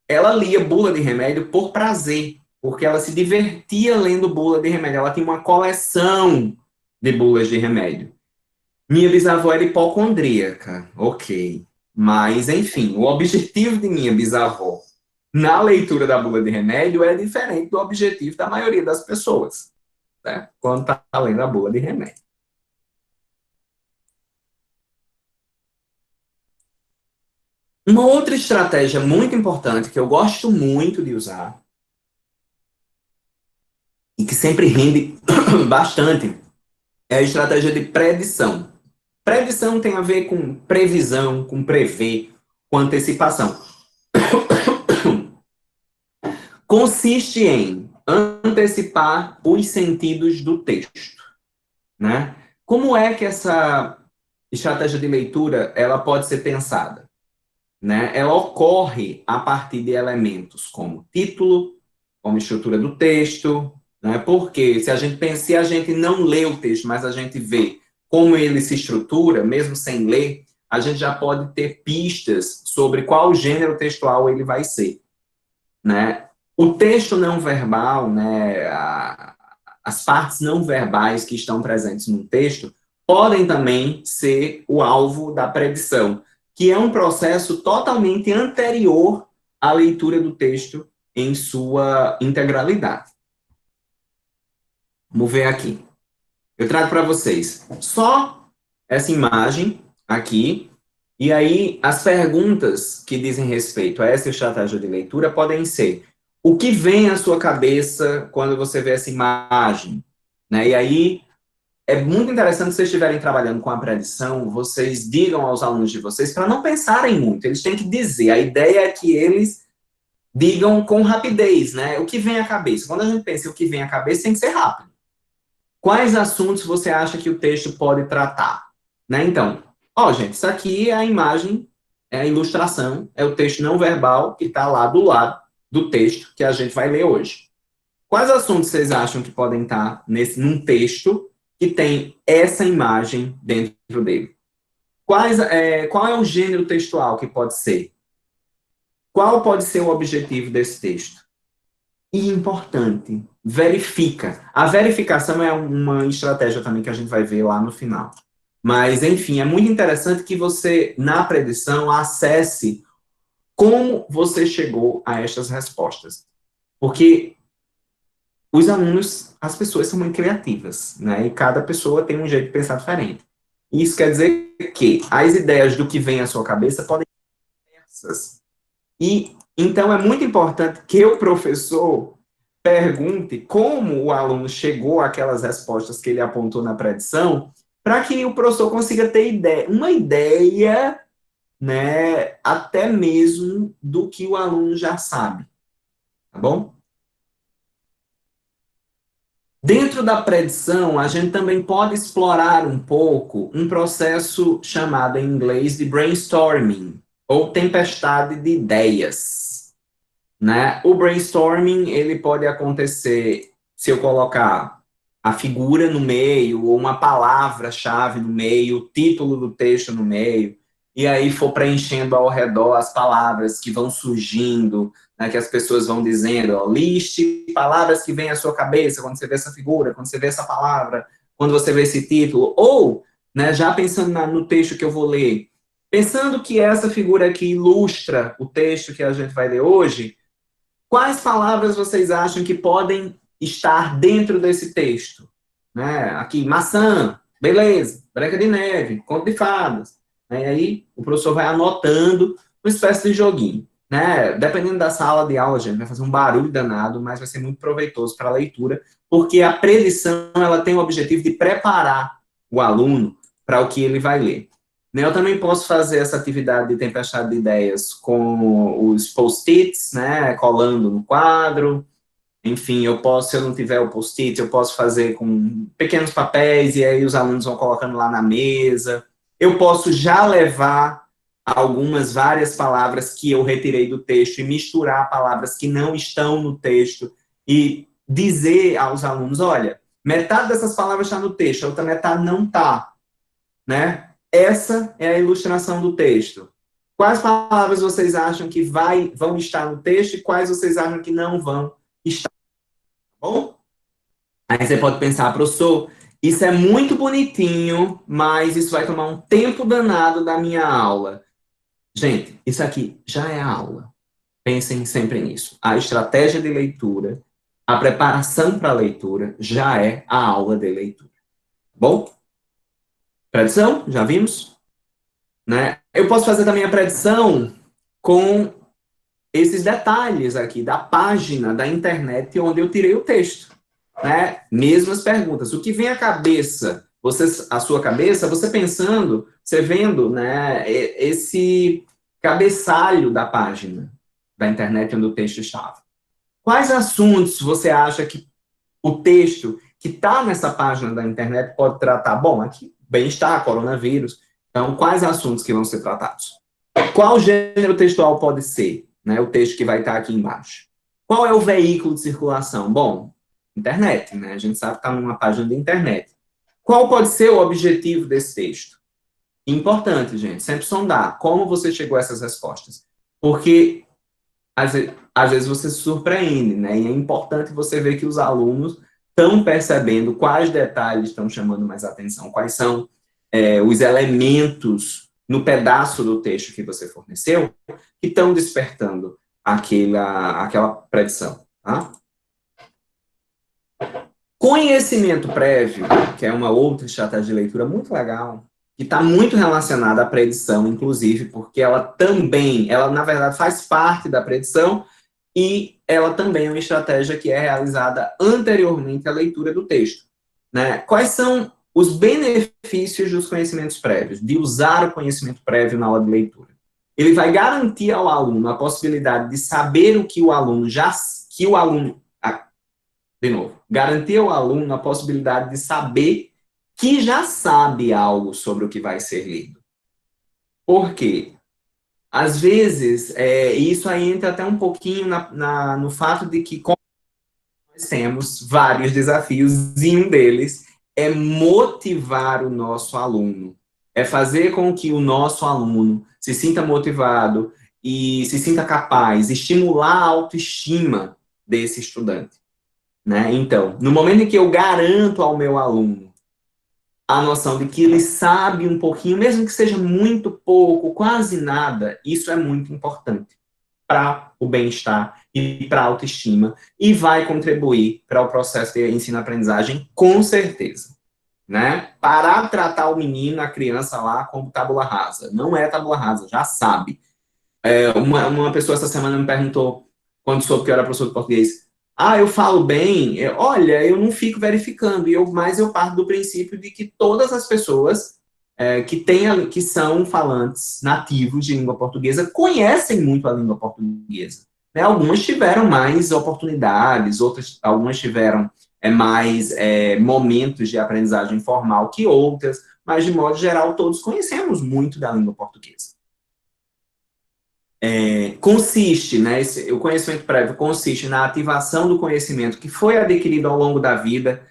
ela lia bula de remédio por prazer, porque ela se divertia lendo bula de remédio. Ela tinha uma coleção de bulas de remédio. Minha bisavó era hipocondríaca, ok. Mas, enfim, o objetivo de minha bisavó na leitura da bula de remédio é diferente do objetivo da maioria das pessoas, né? Quando está lendo a bula de remédio. Uma outra estratégia muito importante que eu gosto muito de usar e que sempre rende bastante é a estratégia de predição. Predição tem a ver com previsão, com prever, com antecipação. Consiste em antecipar os sentidos do texto, né? Como é que essa estratégia de leitura ela pode ser pensada? Né? Ela ocorre a partir de elementos como título, como estrutura do texto, né? Porque se a gente não lê o texto, mas a gente vê como ele se estrutura, mesmo sem ler, a gente já pode ter pistas sobre qual gênero textual ele vai ser, né? O texto não verbal, né, as partes não verbais que estão presentes no texto podem também ser o alvo da predição, que é um processo totalmente anterior à leitura do texto em sua integralidade. Vamos ver aqui. Eu trago para vocês só essa imagem aqui, e aí as perguntas que dizem respeito a essa estratégia de leitura podem ser: o que vem à sua cabeça quando você vê essa imagem? Né? E aí é muito interessante, se vocês estiverem trabalhando com a predição, vocês digam aos alunos de vocês para não pensarem muito, eles têm que dizer. A ideia é que eles digam com rapidez, né? O que vem à cabeça. Quando a gente pensa o que vem à cabeça, tem que ser rápido. Quais assuntos você acha que o texto pode tratar? Né? Então, ó, gente, isso aqui é a imagem, é a ilustração, é o texto não verbal que está lá do lado do texto que a gente vai ler hoje. Quais assuntos vocês acham que podem estar num texto que tem essa imagem dentro dele? Qual é o gênero textual que pode ser? Qual pode ser o objetivo desse texto? E importante, verifica. A verificação é uma estratégia também que a gente vai ver lá no final. Mas, enfim, é muito interessante que você, na predição, acesse como você chegou a estas respostas. Porque os alunos, as pessoas são muito criativas, né? E cada pessoa tem um jeito de pensar diferente. Isso quer dizer que as ideias do que vem à sua cabeça podem ser diversas. E então é muito importante que o professor pergunte como o aluno chegou àquelas respostas que ele apontou na predição, para que o professor consiga ter uma ideia, né, até mesmo do que o aluno já sabe, tá bom? Dentro da predição, a gente também pode explorar um pouco um processo chamado em inglês de brainstorming, ou tempestade de ideias, né? O brainstorming, ele pode acontecer se eu colocar a figura no meio, ou uma palavra-chave no meio, o título do texto no meio, e aí for preenchendo ao redor as palavras que vão surgindo, né, que as pessoas vão dizendo, ó, liste palavras que vêm à sua cabeça quando você vê essa figura, quando você vê essa palavra, quando você vê esse título, ou, né, já pensando no texto que eu vou ler, pensando que essa figura aqui ilustra o texto que a gente vai ler hoje, quais palavras vocês acham que podem estar dentro desse texto? Né? Aqui, maçã, beleza, Branca de Neve, Conto de Fadas. Né? E aí o professor vai anotando uma espécie de joguinho. Né? Dependendo da sala de aula, gente, vai fazer um barulho danado, mas vai ser muito proveitoso para a leitura, porque a predição ela tem o objetivo de preparar o aluno para o que ele vai ler. Né, eu também posso fazer essa atividade de tempestade de ideias com os post-its, né, colando no quadro. Enfim, eu posso, se eu não tiver o post-it, eu posso fazer com pequenos papéis e aí os alunos vão colocando lá na mesa. Eu posso já levar várias palavras que eu retirei do texto e misturar palavras que não estão no texto e dizer aos alunos, olha, metade dessas palavras está no texto, a outra metade não está, né? Essa é a ilustração do texto. Quais palavras vocês acham que vão estar no texto e quais vocês acham que não vão estar? Bom? Aí você pode pensar, professor, isso é muito bonitinho, mas isso vai tomar um tempo danado da minha aula. Gente, isso aqui já é a aula. Pensem sempre nisso. A estratégia de leitura, a preparação para a leitura já é a aula de leitura. Bom? Predição? Já vimos? Né? Eu posso fazer também a predição com esses detalhes aqui da página da internet onde eu tirei o texto, né? Mesmas perguntas. O que vem à cabeça, a sua cabeça, você pensando, você vendo, né, esse cabeçalho da página da internet onde o texto estava. Quais assuntos você acha que o texto que está nessa página da internet pode tratar? Bom, aqui, bem-estar, coronavírus. Então, quais assuntos que vão ser tratados? Qual gênero textual pode ser, né, o texto que vai estar aqui embaixo? Qual é o veículo de circulação? Bom, internet, né? A gente sabe que está numa página de internet. Qual pode ser o objetivo desse texto? Importante, gente, sempre sondar como você chegou a essas respostas. Porque, às vezes você se surpreende, né? E é importante você ver que os alunos estão percebendo quais detalhes estão chamando mais atenção, quais são os elementos no pedaço do texto que você forneceu que estão despertando aquela predição, tá? Conhecimento prévio, que é uma outra estratégia de leitura muito legal, que está muito relacionada à predição, inclusive, porque ela na verdade, faz parte da predição e ela também é uma estratégia que é realizada anteriormente à leitura do texto, né? Quais são os benefícios dos conhecimentos prévios, de usar o conhecimento prévio na hora de leitura? Ele vai garantir ao aluno a possibilidade de saber o que o aluno de novo, garantir ao aluno a possibilidade de saber que já sabe algo sobre o que vai ser lido. Por quê? Às vezes, isso aí entra até um pouquinho no fato de que nós temos vários desafios, e um deles é motivar o nosso aluno. É fazer com que o nosso aluno se sinta motivado e se sinta capaz, estimular a autoestima desse estudante, né? Então, no momento em que eu garanto ao meu aluno a noção de que ele sabe um pouquinho, mesmo que seja muito pouco, quase nada, isso é muito importante para o bem-estar e para a autoestima e vai contribuir para o processo de ensino-aprendizagem, com certeza, né? Parar de tratar o menino, a criança lá como tábula rasa. Não é tábula rasa, já sabe. Uma pessoa essa semana me perguntou, quando soube que eu era professor de português, eu falo bem? Olha, eu não fico verificando, mas eu parto do princípio de que todas as pessoas que são falantes nativos de língua portuguesa conhecem muito a língua portuguesa, né? Algumas tiveram mais oportunidades, algumas tiveram mais momentos de aprendizagem formal que outras, mas, de modo geral, todos conhecemos muito da língua portuguesa. Consiste, né, o conhecimento prévio consiste na ativação do conhecimento que foi adquirido ao longo da vida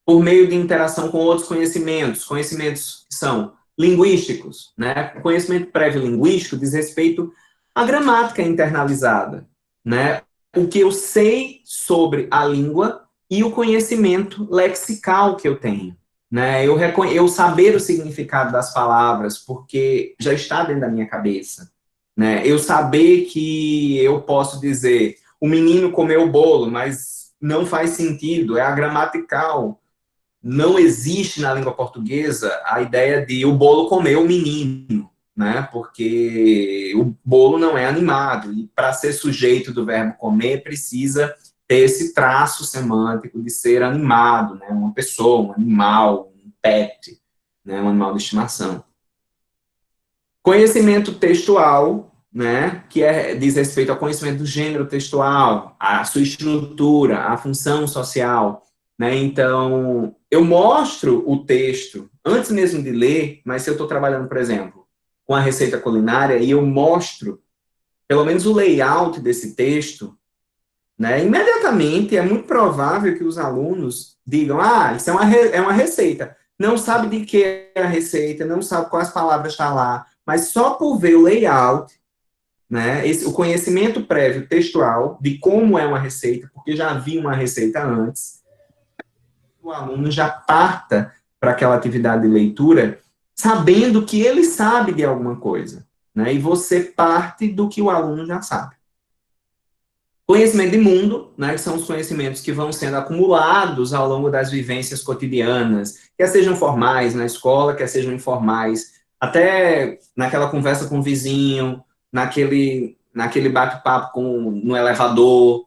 por meio de interação com outros conhecimentos que são linguísticos, né? O conhecimento prévio linguístico diz respeito à gramática internalizada, né? O que eu sei sobre a língua e o conhecimento lexical que eu tenho, né? Eu saber o significado das palavras porque já está dentro da minha cabeça, né? Eu saber que eu posso dizer o menino comeu o bolo, mas não faz sentido, é agramatical. Não existe na língua portuguesa a ideia de o bolo comeu o menino, né? Porque o bolo não é animado e para ser sujeito do verbo comer precisa ter esse traço semântico de ser animado, né? Uma pessoa, um animal, um pet, né? Um animal de estimação. Conhecimento textual, né, que diz respeito ao conhecimento do gênero textual, a sua estrutura, a função social, né? Então, eu mostro o texto antes mesmo de ler, mas se eu estou trabalhando, por exemplo, com a receita culinária e eu mostro pelo menos o layout desse texto, né, imediatamente é muito provável que os alunos digam, isso é uma receita. Não sabe de que é a receita, não sabe quais palavras estão lá, mas só por ver o layout, né, o conhecimento prévio textual de como é uma receita, porque já vi uma receita antes, o aluno já parta para aquela atividade de leitura sabendo que ele sabe de alguma coisa, né, e você parte do que o aluno já sabe. Conhecimento de mundo, né, que são os conhecimentos que vão sendo acumulados ao longo das vivências cotidianas, quer sejam formais na escola, quer sejam informais, até naquela conversa com o vizinho, naquele bate-papo no elevador.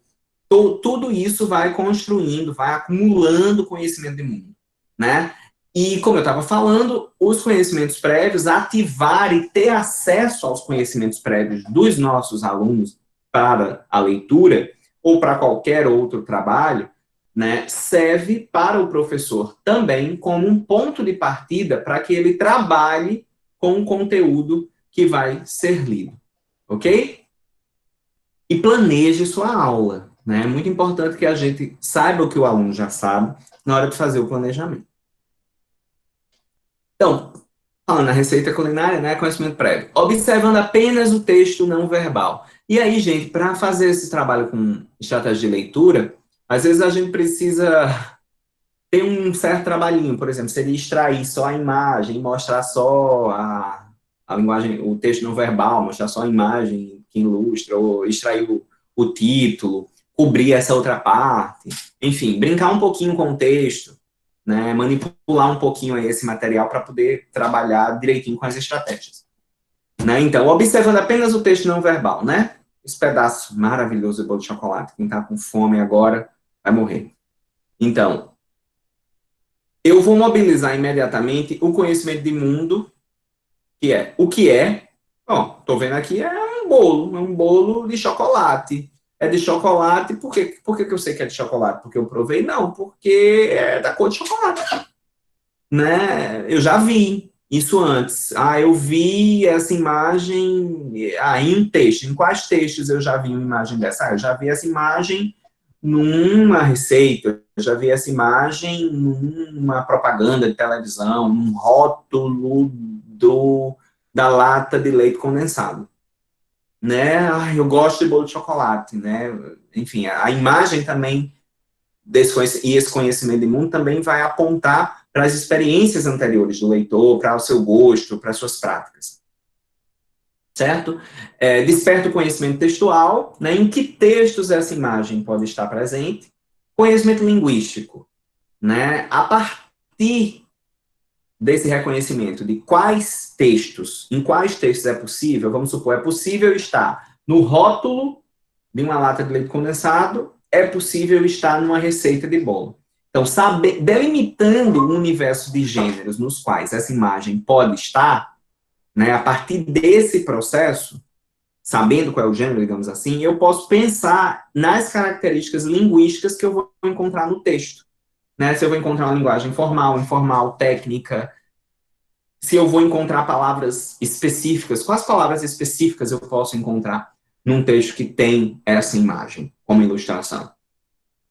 Tudo isso vai construindo, vai acumulando conhecimento de mundo, né? E, como eu estava falando, os conhecimentos prévios, ativar e ter acesso aos conhecimentos prévios dos nossos alunos para a leitura, ou para qualquer outro trabalho, né, serve para o professor também como um ponto de partida para que ele trabalhe com o conteúdo que vai ser lido, ok? E planeje sua aula, né? É muito importante que a gente saiba o que o aluno já sabe na hora de fazer o planejamento. Então, falando na receita culinária, né, conhecimento prévio, observando apenas o texto não verbal. E aí, gente, para fazer esse trabalho com estratégia de leitura, às vezes a gente precisa ter um certo trabalhinho, por exemplo, seria extrair só a imagem, mostrar só a linguagem, o texto não verbal, mostrar só a imagem que ilustra, ou extrair o título, cobrir essa outra parte, enfim, brincar um pouquinho com o texto, né, manipular um pouquinho aí esse material para poder trabalhar direitinho com as estratégias. Né? Então, observando apenas o texto não verbal, né? Esse pedaço maravilhoso de bolo de chocolate, quem está com fome agora vai morrer. Então, eu vou mobilizar imediatamente o conhecimento de mundo, que é o que é. Ó, tô vendo aqui, é um bolo de chocolate. É de chocolate, por que eu sei que é de chocolate? Porque eu provei? Não, porque é da cor de chocolate. Né? Eu já vi isso antes. Ah, eu vi essa imagem em um texto. Em quais textos eu já vi uma imagem dessa? Eu já vi essa imagem numa receita, eu já vi essa imagem numa propaganda de televisão, num rótulo da lata de leite condensado. Né? Ah, eu gosto de bolo de chocolate, né? Enfim, a imagem também e esse conhecimento de mundo também vai apontar para as experiências anteriores do leitor, para o seu gosto, para as suas práticas. Certo? Desperta o conhecimento textual, né? Em que textos essa imagem pode estar presente? Conhecimento linguístico, né? A partir desse reconhecimento de quais textos, em quais textos é possível, vamos supor, é possível estar no rótulo de uma lata de leite condensado, é possível estar numa receita de bolo. Então, delimitando o universo de gêneros nos quais essa imagem pode estar, né, a partir desse processo, sabendo qual é o gênero, digamos assim, eu posso pensar nas características linguísticas que eu vou encontrar no texto. Né? Se eu vou encontrar uma linguagem formal, informal, técnica, se eu vou encontrar palavras específicas, quais palavras específicas eu posso encontrar num texto que tem essa imagem como ilustração.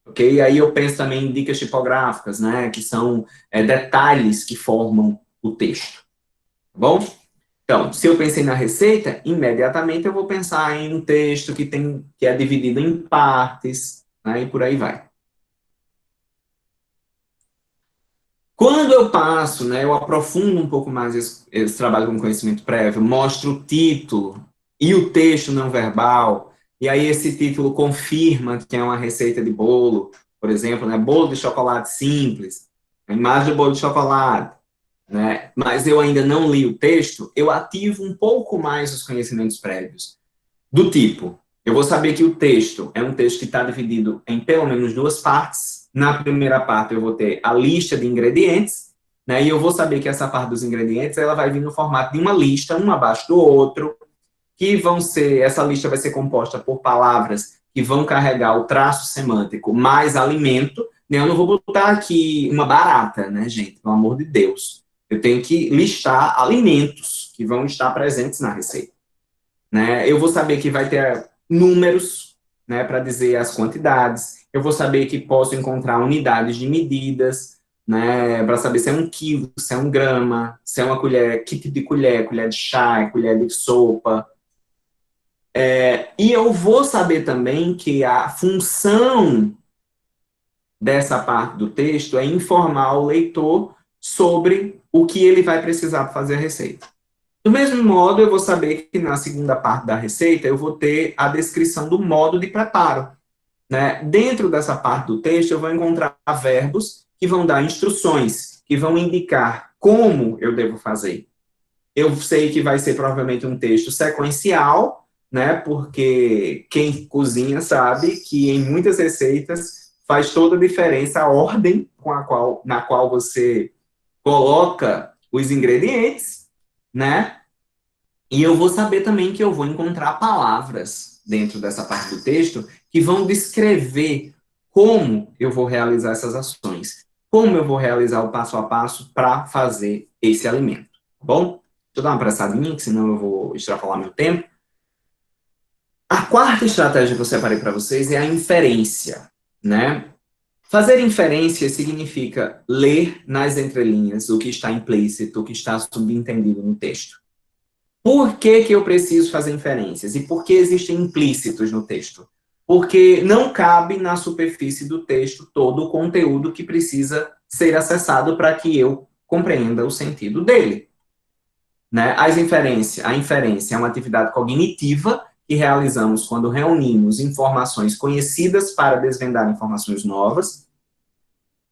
Ok? E aí eu penso também em dicas tipográficas, né, que são detalhes que formam o texto. Tá bom? Então, se eu pensei na receita, imediatamente eu vou pensar em um texto que é dividido em partes, né, e por aí vai. Quando eu passo, né, eu aprofundo um pouco mais esse trabalho com conhecimento prévio, mostro o título e o texto não verbal, e aí esse título confirma que é uma receita de bolo, por exemplo, né, bolo de chocolate simples, a imagem do bolo de chocolate, né, mas eu ainda não li o texto, eu ativo um pouco mais os conhecimentos prévios. Do tipo, eu vou saber que o texto é um texto que está dividido em pelo menos duas partes. Na primeira parte eu vou ter a lista de ingredientes, né? E eu vou saber que essa parte dos ingredientes ela vai vir no formato de uma lista, um abaixo do outro, essa lista vai ser composta por palavras que vão carregar o traço semântico mais alimento. Né? Eu não vou botar aqui uma barata, né, gente? Pelo amor de Deus. Eu tenho que listar alimentos que vão estar presentes na receita. Né? Eu vou saber que vai ter números, né, para dizer as quantidades. Eu vou saber que posso encontrar unidades de medidas, né, para saber se é um quilo, se é um grama, se é uma colher, que tipo de colher, colher de chá, colher de sopa. E eu vou saber também que a função dessa parte do texto é informar o leitor sobre o que ele vai precisar para fazer a receita. Do mesmo modo, eu vou saber que na segunda parte da receita eu vou ter a descrição do modo de preparo. Né? Dentro dessa parte do texto, eu vou encontrar verbos que vão dar instruções, que vão indicar como eu devo fazer. Eu sei que vai ser provavelmente um texto sequencial, né? Porque quem cozinha sabe que em muitas receitas faz toda a diferença a ordem na qual você coloca os ingredientes, né? E eu vou saber também que eu vou encontrar palavras dentro dessa parte do texto que vão descrever como eu vou realizar essas ações, como eu vou realizar o passo a passo para fazer esse alimento, tá bom? Deixa eu dar uma apressadinha, que senão eu vou extrapolar meu tempo. A quarta estratégia que eu separei para vocês é a inferência, né? Fazer inferência significa ler nas entrelinhas o que está implícito, o que está subentendido no texto. Por que que eu preciso fazer inferências? E por que existem implícitos no texto? Porque não cabe na superfície do texto todo o conteúdo que precisa ser acessado para que eu compreenda o sentido dele. Né? A inferência é uma atividade cognitiva que realizamos quando reunimos informações conhecidas para desvendar informações novas.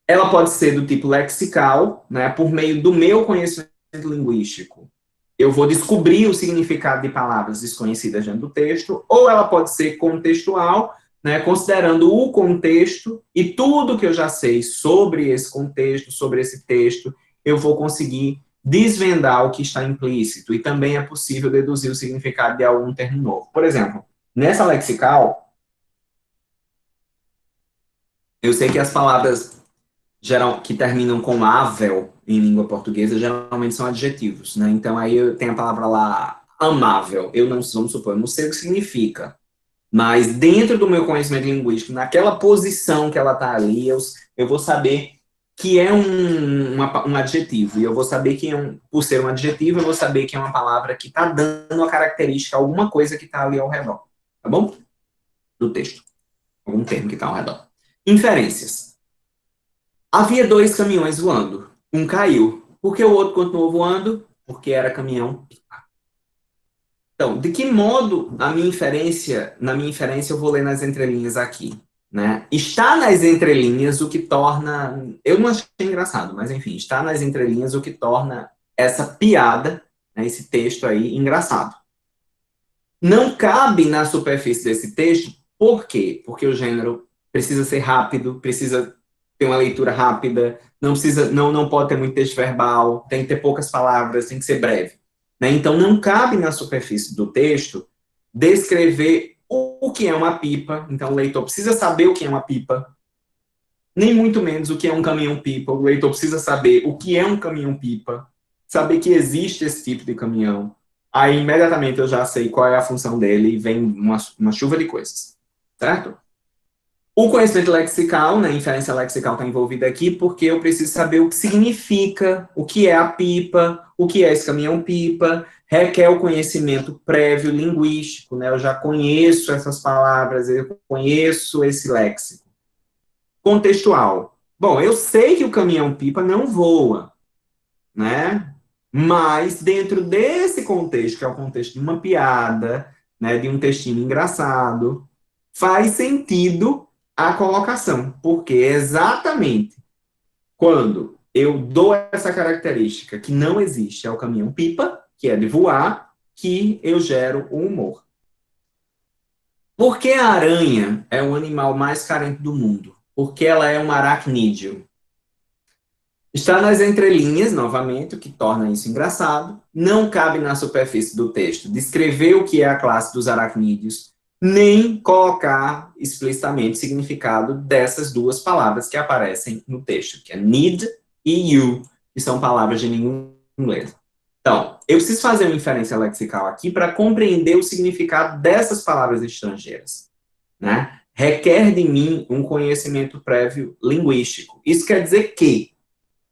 Ela pode ser do tipo lexical, né, por meio do meu conhecimento linguístico. Eu vou descobrir o significado de palavras desconhecidas dentro do texto, ou ela pode ser contextual, né, considerando o contexto e tudo que eu já sei sobre esse contexto, sobre esse texto, eu vou conseguir desvendar o que está implícito, e também é possível deduzir o significado de algum termo novo. Por exemplo, nessa lexical, eu sei que as palavras que terminam com avel em língua portuguesa geralmente são adjetivos, né? Então aí eu tenho a palavra lá amável. Eu não, vamos supor, eu não sei o que significa, mas dentro do meu conhecimento linguístico, naquela posição que ela está ali, eu vou saber que é um adjetivo, e eu vou saber que por ser um adjetivo, eu vou saber que é uma palavra que está dando a característica a alguma coisa que está ali ao redor, tá bom? Do texto, algum termo que está ao redor. Inferências. Havia dois caminhões voando. Um caiu. Por que o outro continuou voando? Porque era caminhão. Então, de que modo na minha inferência eu vou ler nas entrelinhas aqui, né? Está nas entrelinhas o que torna, eu não achei engraçado, mas enfim, está nas entrelinhas o que torna essa piada, né, esse texto aí engraçado. Não cabe na superfície desse texto, por quê? Porque o gênero precisa ser rápido, precisa ter uma leitura rápida, não pode ter muito texto verbal, tem que ter poucas palavras, tem que ser breve. Né? Então, não cabe na superfície do texto descrever o que é uma pipa. Então, o leitor precisa saber o que é uma pipa, nem muito menos o que é um caminhão-pipa. O leitor precisa saber o que é um caminhão-pipa, saber que existe esse tipo de caminhão. Aí, imediatamente, eu já sei qual é a função dele e vem uma chuva de coisas, certo? O conhecimento lexical, né, a inferência lexical está envolvida aqui porque eu preciso saber o que significa, o que é a pipa, o que é esse caminhão-pipa, requer o conhecimento prévio linguístico, né, eu já conheço essas palavras, eu conheço esse léxico. Contextual. Bom, eu sei que o caminhão-pipa não voa, né, mas dentro desse contexto, que é o contexto de uma piada, né, de um textinho engraçado, faz sentido a colocação, porque exatamente quando eu dou essa característica que não existe ao caminhão-pipa, que é de voar, que eu gero o humor. Por que a aranha é o animal mais carente do mundo? Porque ela é um aracnídeo. Está nas entrelinhas, novamente, o que torna isso engraçado. Não cabe na superfície do texto descrever o que é a classe dos aracnídeos, nem colocar explicitamente o significado dessas duas palavras que aparecem no texto, que é need e you, que são palavras de língua inglesa. Então, eu preciso fazer uma inferência lexical aqui para compreender o significado dessas palavras estrangeiras, né? Requer de mim um conhecimento prévio linguístico. Isso quer dizer que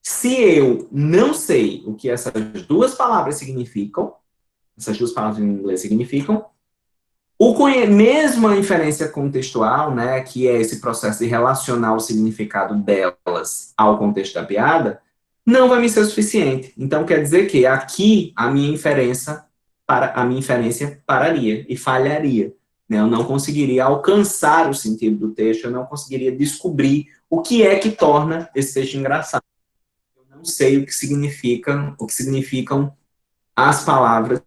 se eu não sei o que essas duas palavras significam, essas duas palavras em inglês significam, mesmo a inferência contextual, né, que é esse processo de relacionar o significado delas ao contexto da piada, não vai me ser suficiente. Então, quer dizer que aqui a minha inferência pararia e falharia. Né? Eu não conseguiria alcançar o sentido do texto, eu não conseguiria descobrir o que é que torna esse texto engraçado. Não sei o que significam as palavras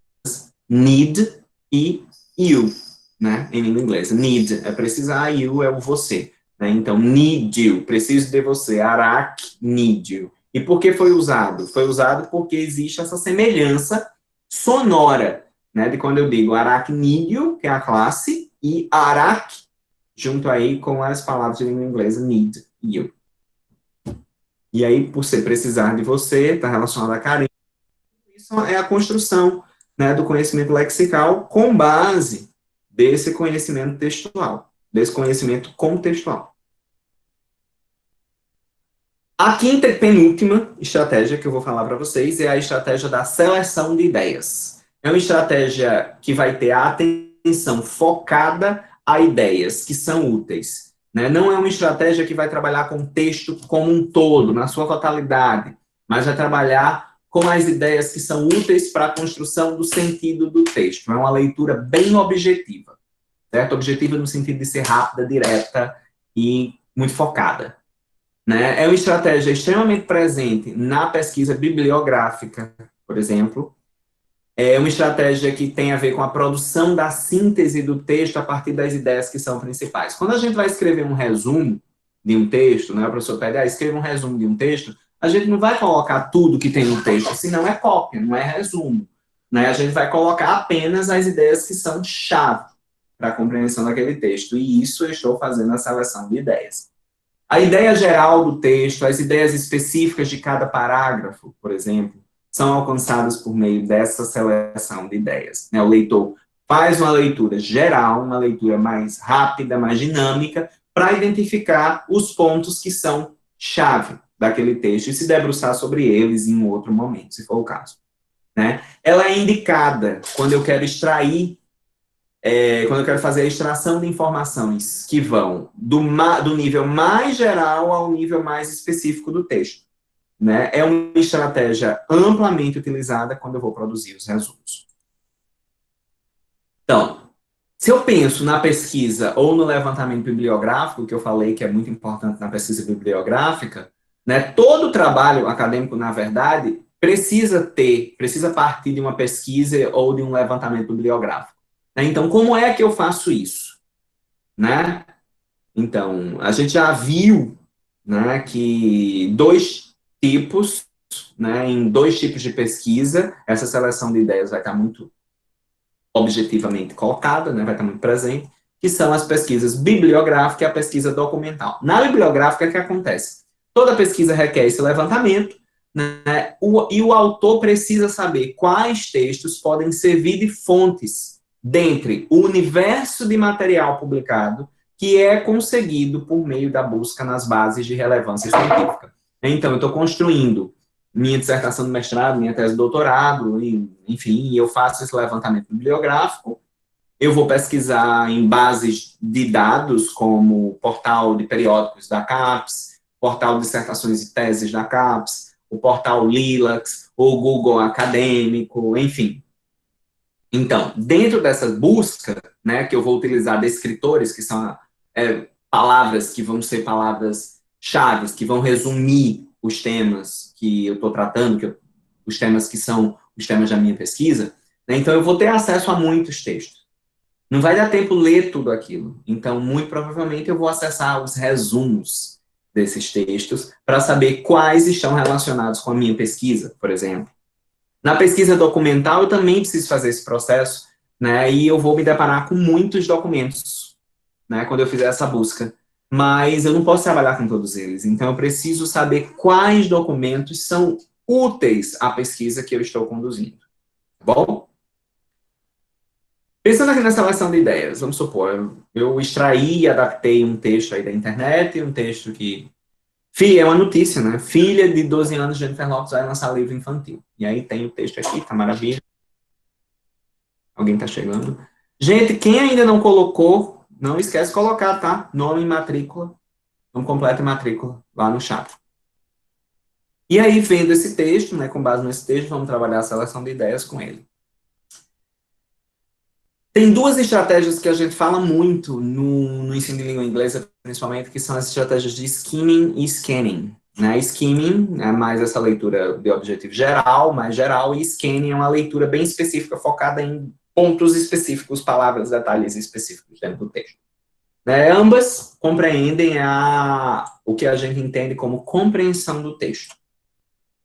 need e you, né? Em língua inglesa. Need é precisar, you é o você. Né? Então, need you, preciso de você. Arak, need you. E por que foi usado? Foi usado porque existe essa semelhança sonora, né? De quando eu digo aracnídeo, que é a classe, e arak, junto aí com as palavras de língua inglesa, need you. E aí, por você precisar de você, está relacionado a carência, isso é a construção, né, do conhecimento lexical com base desse conhecimento textual, desse conhecimento contextual. A quinta e penúltima estratégia que eu vou falar para vocês é a estratégia da seleção de ideias. É uma estratégia que vai ter a atenção focada a ideias que são úteis. Né? Não é uma estratégia que vai trabalhar com o texto como um todo, na sua totalidade, mas vai trabalhar com as ideias que são úteis para a construção do sentido do texto. É uma leitura bem objetiva, certo? Objetiva no sentido de ser rápida, direta e muito focada. Né? É uma estratégia extremamente presente na pesquisa bibliográfica, por exemplo. É uma estratégia que tem a ver com a produção da síntese do texto a partir das ideias que são principais. Quando a gente vai escrever um resumo de um texto, né, o professor pede, escreva um resumo de um texto, a gente não vai colocar tudo que tem no texto, senão é cópia, não é resumo. Né? A gente vai colocar apenas as ideias que são chave para a compreensão daquele texto, e isso eu estou fazendo a seleção de ideias. A ideia geral do texto, as ideias específicas de cada parágrafo, por exemplo, são alcançadas por meio dessa seleção de ideias. Né? O leitor faz uma leitura geral, uma leitura mais rápida, mais dinâmica, para identificar os pontos que são chave daquele texto e se debruçar sobre eles em outro momento, se for o caso. Né? Ela é indicada quando eu quero extrair quando eu quero fazer a extração de informações que vão do nível mais geral ao nível mais específico do texto. Né? É uma estratégia amplamente utilizada quando eu vou produzir os resumos. Então, se eu penso na pesquisa ou no levantamento bibliográfico, que eu falei que é muito importante na pesquisa bibliográfica, né, todo o trabalho acadêmico, na verdade, precisa partir de uma pesquisa ou de um levantamento bibliográfico. Então, como é que eu faço isso? Né? Então, a gente já viu, né, que em dois tipos de pesquisa, essa seleção de ideias vai estar muito objetivamente colocada, né, vai estar muito presente, que são as pesquisas bibliográficas e a pesquisa documental. Na bibliográfica, o que acontece? Toda pesquisa requer esse levantamento, né, e o autor precisa saber quais textos podem servir de fontes dentre o universo de material publicado que é conseguido por meio da busca nas bases de relevância científica. Então, eu estou construindo minha dissertação de mestrado, minha tese de doutorado, enfim, eu faço esse levantamento bibliográfico, eu vou pesquisar em bases de dados, como o portal de periódicos da CAPES, portal de dissertações e teses da CAPES, o portal Lilacs, o Google Acadêmico, enfim. Então, dentro dessa busca, né, que eu vou utilizar descritores, que são palavras que vão ser palavras-chave, que vão resumir os temas que eu estou tratando, os temas que são os temas da minha pesquisa, né, então eu vou ter acesso a muitos textos. Não vai dar tempo ler tudo aquilo. Então, muito provavelmente, eu vou acessar os resumos desses textos para saber quais estão relacionados com a minha pesquisa, por exemplo. Na pesquisa documental, eu também preciso fazer esse processo, né, e eu vou me deparar com muitos documentos, né, quando eu fizer essa busca. Mas eu não posso trabalhar com todos eles, então eu preciso saber quais documentos são úteis à pesquisa que eu estou conduzindo. Tá bom? Pensando aqui na seleção de ideias, vamos supor, eu extraí e adaptei um texto aí da internet, um texto que é uma notícia, né? Filha de 12 anos, Jennifer Lopez, vai lançar livro infantil. E aí tem o texto aqui, tá maravilha. Alguém tá chegando. Gente, quem ainda não colocou, não esquece de colocar, tá? Nome e matrícula, nome completo e matrícula, lá no chat. E aí, vendo esse texto, né, com base nesse texto, vamos trabalhar a seleção de ideias com ele. Tem duas estratégias que a gente fala muito no ensino de língua inglesa, principalmente, que são as estratégias de skimming e scanning. Né? Skimming é mais essa leitura de objetivo geral, mais geral, e scanning é uma leitura bem específica, focada em pontos específicos, palavras, detalhes específicos dentro do texto. Né? Ambas compreendem o que a gente entende como compreensão do texto.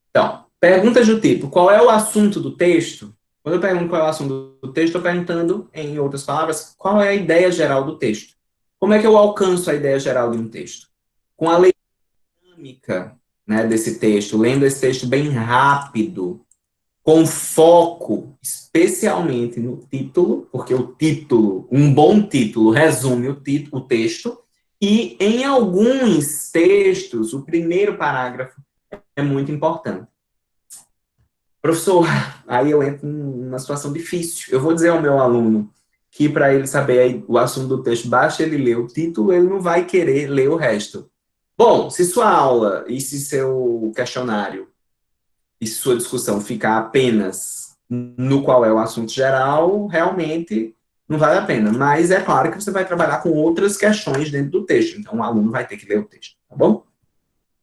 Então, perguntas do tipo, qual é o assunto do texto? Quando eu pergunto qual é o assunto do texto, estou perguntando, em outras palavras, qual é a ideia geral do texto. Como é que eu alcanço a ideia geral de um texto? Com a leitura dinâmica, né, desse texto, lendo esse texto bem rápido, com foco especialmente no título, porque o título, um bom título, resume o texto, e em alguns textos, o primeiro parágrafo é muito importante. Professor, aí eu entro numa situação difícil. Eu vou dizer ao meu aluno que para ele saber o assunto do texto, basta ele ler o título, ele não vai querer ler o resto. Bom, se sua aula e se seu questionário e sua discussão ficar apenas no qual é o assunto geral, realmente não vale a pena. Mas é claro que você vai trabalhar com outras questões dentro do texto, então o aluno vai ter que ler o texto, tá bom?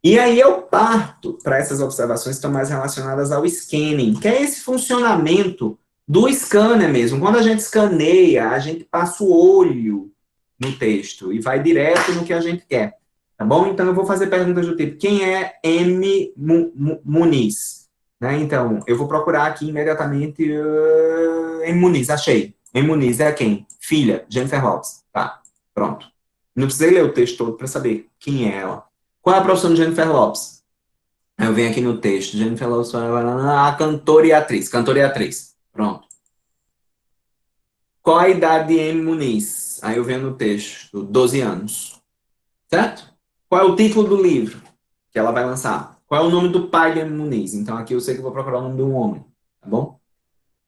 E aí eu parto para essas observações que estão mais relacionadas ao scanning, que é esse funcionamento do scanner mesmo. Quando a gente escaneia, a gente passa o olho no texto e vai direto no que a gente quer, tá bom? Então eu vou fazer perguntas do tipo, quem é M. Muniz? Né? Então, eu vou procurar aqui imediatamente M. Muniz, achei. M. Muniz é quem? Filha, Jennifer Lopez. Tá, pronto. Não precisei ler o texto todo para saber quem é ela. Qual é a profissão de Jennifer Lopez? Eu venho aqui no texto. Jennifer Lopez, a cantora e atriz. Cantora e atriz. Pronto. Qual a idade de M. Muniz? Aí eu venho no texto. 12 anos. Certo? Qual é o título do livro que ela vai lançar? Qual é o nome do pai de M. Muniz? Então aqui eu sei que eu vou procurar o nome de um homem. Tá bom?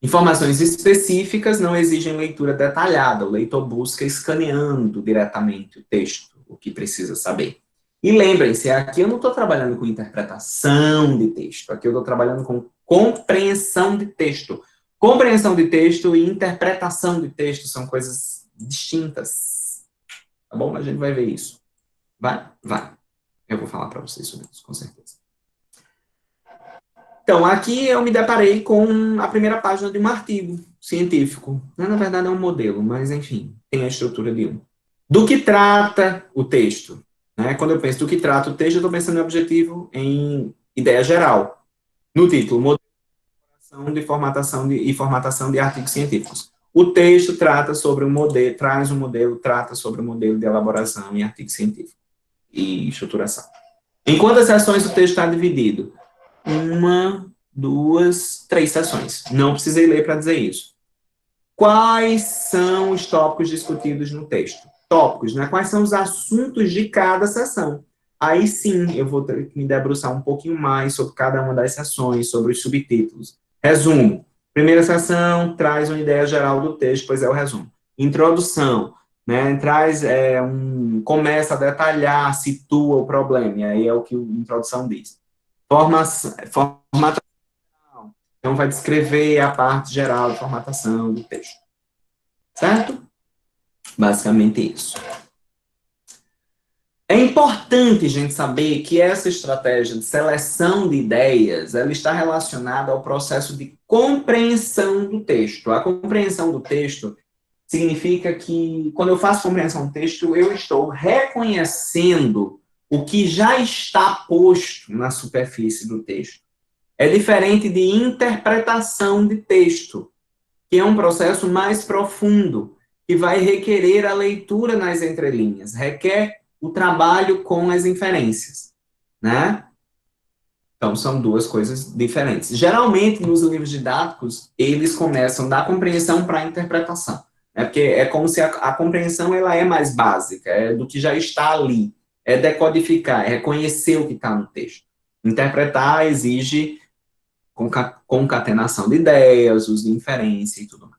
Informações específicas não exigem leitura detalhada. O leitor busca escaneando diretamente o texto, o que precisa saber. E lembrem-se, aqui eu não estou trabalhando com interpretação de texto, aqui eu estou trabalhando com compreensão de texto. Compreensão de texto e interpretação de texto são coisas distintas. Tá bom? A gente vai ver isso. Vai? Vai. Eu vou falar para vocês sobre isso, com certeza. Então, aqui eu me deparei com a primeira página de um artigo científico. Na verdade, é um modelo, mas, enfim, tem a estrutura de um. Do que trata o texto? Né? Quando eu penso do que trata o texto, eu estou pensando em objetivo, em ideia geral. No título, modelo de formatação de artigos científicos. O texto trata sobre o modelo, traz um modelo, trata sobre o modelo de elaboração em artigo científico e estruturação. Em quantas seções o texto está dividido? 1, 2, 3 seções. Não precisei ler para dizer isso. Quais são os tópicos discutidos no texto? Tópicos, né? Quais são os assuntos de cada seção? Aí sim, eu vou ter que me debruçar um pouquinho mais sobre cada uma das seções, sobre os subtítulos. Resumo. Primeira seção traz uma ideia geral do texto, pois é o resumo. Introdução, né? Começa a detalhar, situa o problema, e aí é o que a introdução diz. Formatação. Então, vai descrever a parte geral de formatação do texto. Certo? Basicamente isso. É importante, gente, saber que essa estratégia de seleção de ideias, ela está relacionada ao processo de compreensão do texto. A compreensão do texto significa que, quando eu faço compreensão do texto, eu estou reconhecendo o que já está posto na superfície do texto. É diferente de interpretação de texto, que é um processo mais profundo, que vai requerer a leitura nas entrelinhas, requer o trabalho com as inferências, né? Então, são duas coisas diferentes. Geralmente, nos livros didáticos, eles começam da compreensão para a interpretação, né? Porque é como se a compreensão ela é mais básica, é do que já está ali, é decodificar, é reconhecer o que está no texto. Interpretar exige concatenação de ideias, uso de inferência e tudo mais.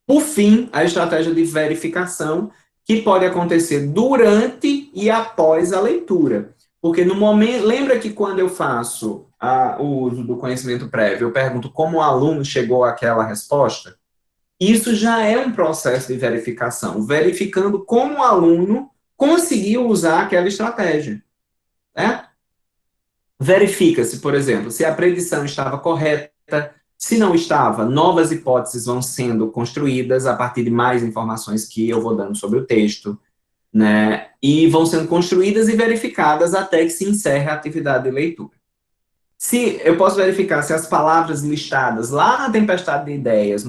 Por fim, a estratégia de verificação, que pode acontecer durante e após a leitura. Porque no momento, lembra que quando eu faço o uso do conhecimento prévio, eu pergunto como o aluno chegou àquela resposta? Isso já é um processo de verificação, verificando como o aluno conseguiu usar aquela estratégia. Né? Verifica-se, por exemplo, se a predição estava correta, Se não estava, novas hipóteses vão sendo construídas a partir de mais informações que eu vou dando sobre o texto, né? E vão sendo construídas e verificadas até que se encerre a atividade de leitura. Se eu posso verificar se as palavras listadas lá na tempestade de ideias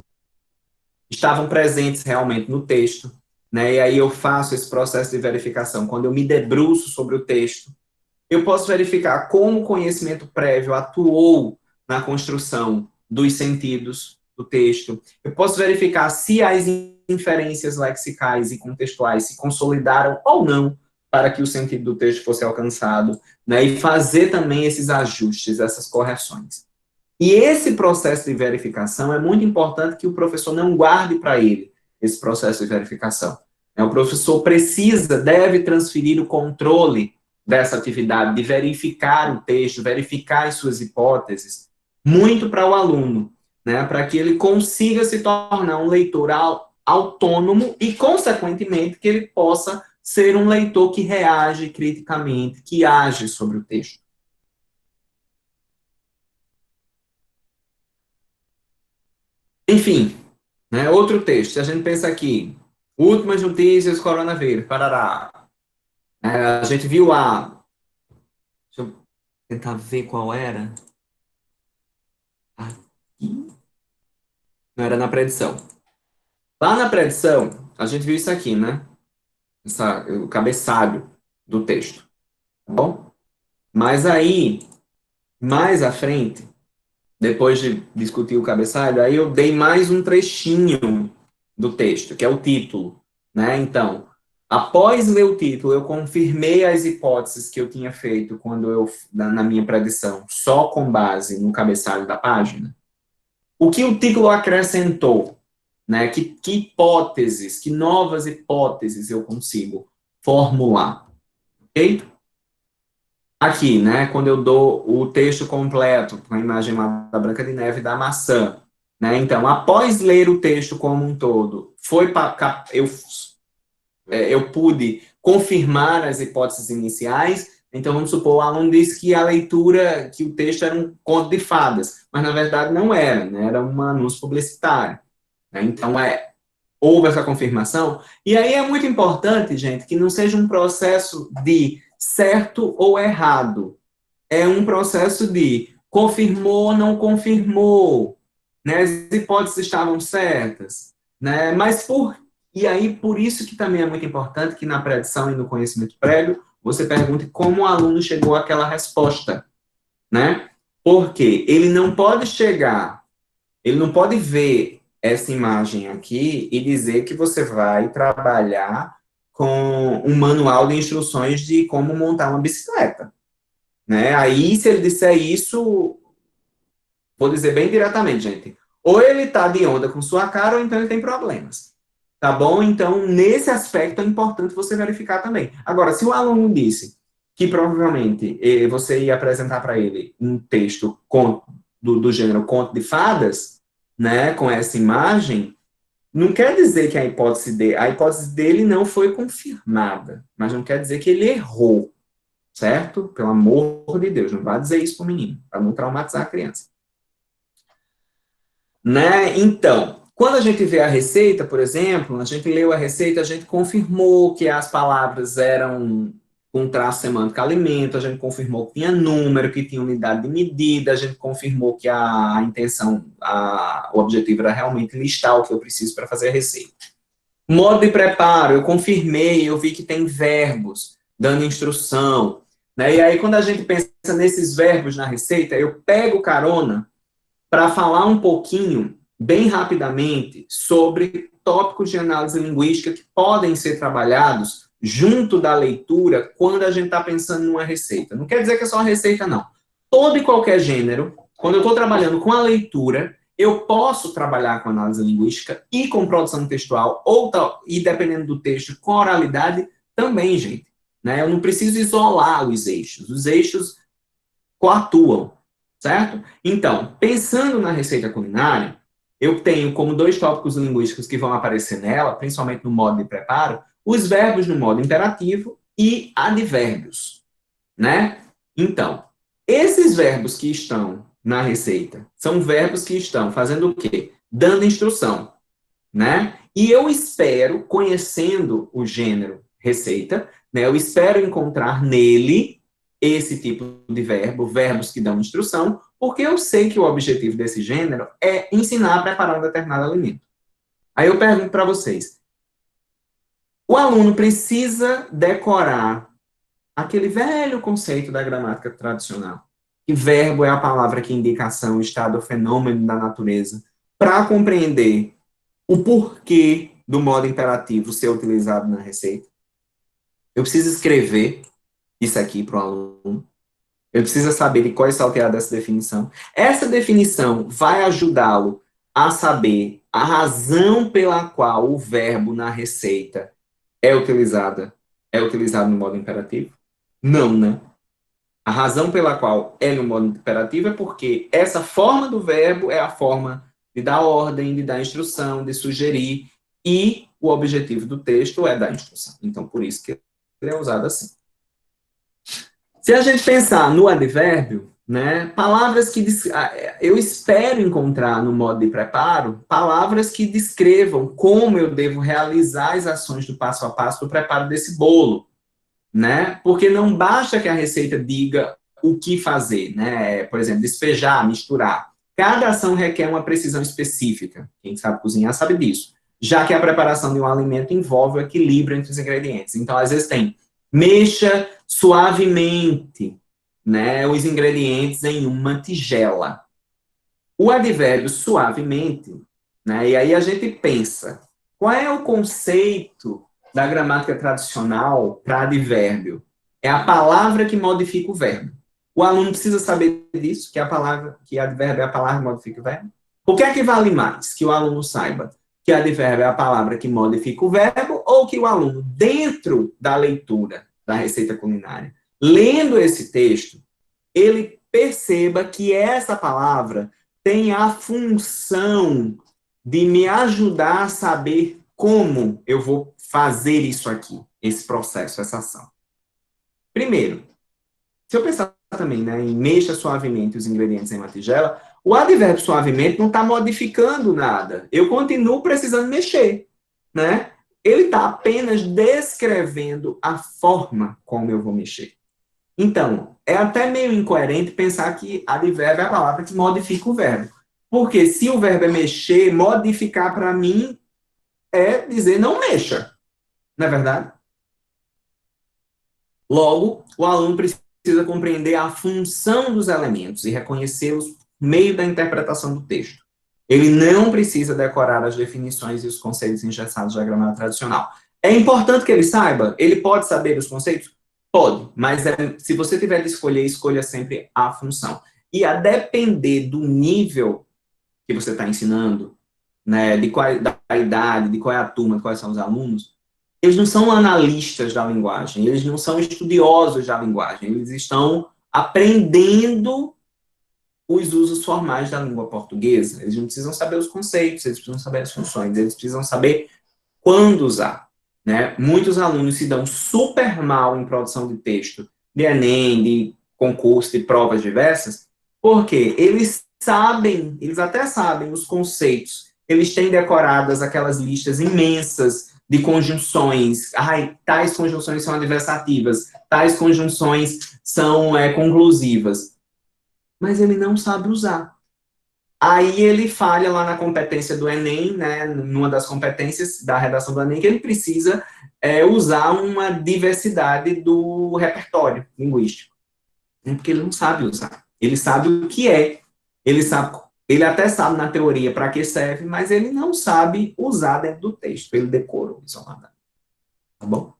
estavam presentes realmente no texto, né? E aí eu faço esse processo de verificação quando eu me debruço sobre o texto. Eu posso verificar como o conhecimento prévio atuou na construção dos sentidos do texto. Eu posso verificar se as inferências lexicais e contextuais se consolidaram ou não para que o sentido do texto fosse alcançado, né? E fazer também esses ajustes, essas correções. E esse processo de verificação é muito importante que o professor não guarde para ele esse processo de verificação. O professor precisa, deve transferir o controle dessa atividade, de verificar o texto, verificar as suas hipóteses, muito para o aluno, né, para que ele consiga se tornar um leitor autônomo e, consequentemente, que ele possa ser um leitor que reage criticamente, que age sobre o texto. Enfim, né, outro texto, se a gente pensa aqui, últimas notícias, coronavírus, parará. A gente viu deixa eu tentar ver qual era. Aqui. Não, era na predição. Lá na predição, a gente viu isso aqui, né? O cabeçalho do texto, tá bom? Mas aí, mais à frente, depois de discutir o cabeçalho, aí eu dei mais um trechinho do texto, que é o título, né? Então, após ler o título, eu confirmei as hipóteses que eu tinha feito quando na minha predição, só com base no cabeçalho da página. O que o título acrescentou? Né? Que hipóteses, que novas hipóteses eu consigo formular? Ok? Aqui, né, quando eu dou o texto completo, com a imagem lá da Branca de Neve e da maçã, né, então, após ler o texto como um todo, eu pude confirmar as hipóteses iniciais. Então, vamos supor, o aluno disse que a leitura, que o texto era um conto de fadas, mas na verdade não era, né, era um anúncio publicitário. Né? Então, houve essa confirmação. E aí é muito importante, gente, que não seja um processo de certo ou errado. É um processo de confirmou, não confirmou, né? As hipóteses estavam certas, né? E aí por isso que também é muito importante que na predição e no conhecimento prévio você pergunte como o aluno chegou àquela resposta, né? Porque ele não pode ver essa imagem aqui e dizer que você vai trabalhar com um manual de instruções de como montar uma bicicleta, né? Aí, se ele disser isso, vou dizer bem diretamente, gente, ou ele tá de onda com sua cara, ou então ele tem problemas, tá bom? Então, nesse aspecto é importante você verificar também. Agora, se o aluno disse que provavelmente você ia apresentar para ele um texto do gênero conto de fadas, né, com essa imagem, não quer dizer que a hipótese dele não foi confirmada, mas não quer dizer que ele errou, certo? Pelo amor de Deus, não vá dizer isso para o menino, para não traumatizar a criança. Né? Então, quando a gente vê a receita, por exemplo, a gente leu a receita, a gente confirmou que as palavras eram com traço semântico alimento, a gente confirmou que tinha número, que tinha unidade de medida, a gente confirmou que a intenção, o objetivo era realmente listar o que eu preciso para fazer a receita. Modo de preparo, eu confirmei, eu vi que tem verbos dando instrução, né? E aí, quando a gente pensa nesses verbos na receita, eu pego carona para falar um pouquinho, bem rapidamente, sobre tópicos de análise linguística que podem ser trabalhados junto da leitura quando a gente está pensando numa receita. Não quer dizer que é só uma receita, não. Todo e qualquer gênero, quando eu estou trabalhando com a leitura, eu posso trabalhar com análise linguística e com produção textual, e dependendo do texto, com oralidade também, gente. Né? Eu não preciso isolar os eixos coatuam, certo? Então, pensando na receita culinária, eu tenho como dois tópicos linguísticos que vão aparecer nela, principalmente no modo de preparo, os verbos no modo imperativo e advérbios, né? Então, esses verbos que estão na receita? São verbos que estão fazendo o quê? Dando instrução, né? E eu espero, conhecendo o gênero receita, né, eu espero encontrar nele esse tipo de verbo, verbos que dão instrução, porque eu sei que o objetivo desse gênero é ensinar a preparar um determinado alimento. Aí eu pergunto para vocês, o aluno precisa decorar aquele velho conceito da gramática tradicional, que verbo é a palavra que indica ação, estado ou fenômeno da natureza, para compreender o porquê do modo imperativo ser utilizado na receita. Eu preciso escrever isso aqui para o aluno. Eu preciso saber de qual é salteado dessa definição. Essa definição vai ajudá-lo a saber a razão pela qual o verbo na receita é utilizado no modo imperativo? Não, né? A razão pela qual é no modo imperativo é porque essa forma do verbo é a forma de dar ordem, de dar instrução, de sugerir, e o objetivo do texto é dar instrução. Então, por isso que ele é usado assim. Se a gente pensar no advérbio, né, palavras que eu espero encontrar no modo de preparo, palavras que descrevam como eu devo realizar as ações do passo a passo do preparo desse bolo, né? Porque não basta que a receita diga o que fazer, né? Por exemplo, despejar, misturar. Cada ação requer uma precisão específica. Quem sabe cozinhar sabe disso. Já que a preparação de um alimento envolve o equilíbrio entre os ingredientes. Então, às vezes tem mexa suavemente, né, os ingredientes em uma tigela. O advérbio suavemente, né, e aí a gente pensa, qual é o conceito da gramática tradicional para advérbio? É a palavra que modifica o verbo. O aluno precisa saber disso, que advérbio é a palavra que modifica o verbo. O que é que vale mais? Que o aluno saiba que advérbio é a palavra que modifica o verbo, ou que o aluno, dentro da leitura da receita culinária, lendo esse texto, ele perceba que essa palavra tem a função de me ajudar a saber como eu vou fazer isso aqui, esse processo, essa ação. Primeiro, se eu pensar também, né, em mexa suavemente os ingredientes em uma tigela, o advérbio suavemente não está modificando nada. Eu continuo precisando mexer, né? Ele está apenas descrevendo a forma como eu vou mexer. Então, é até meio incoerente pensar que advérbio é a palavra que modifica o verbo. Porque se o verbo é mexer, modificar para mim é dizer não mexa. Não é verdade? Logo, o aluno precisa compreender a função dos elementos e reconhecê-los por meio da interpretação do texto. Ele não precisa decorar as definições e os conceitos engessados da gramática tradicional. É importante que ele saiba? Ele pode saber os conceitos? Pode, mas se você tiver de escolher, escolha sempre a função. E a depender do nível que você está ensinando, né, da idade, de qual é a turma, de quais são os alunos, eles não são analistas da linguagem, eles não são estudiosos da linguagem, eles estão aprendendo os usos formais da língua portuguesa. Eles não precisam saber os conceitos, eles precisam saber as funções, eles precisam saber quando usar, né? Muitos alunos se dão super mal em produção de texto, de Enem, de concurso, de provas diversas, porque eles até sabem os conceitos, eles têm decoradas aquelas listas imensas de conjunções, tais conjunções são adversativas, tais conjunções são conclusivas, mas ele não sabe usar. Aí ele falha lá na competência do Enem, né, numa das competências da redação do Enem, que ele precisa usar uma diversidade do repertório linguístico, né, porque ele não sabe usar. Ele sabe o que é, ele até sabe na teoria para que serve, mas ele não sabe usar dentro do texto, ele decorou isoladamente. Tá bom?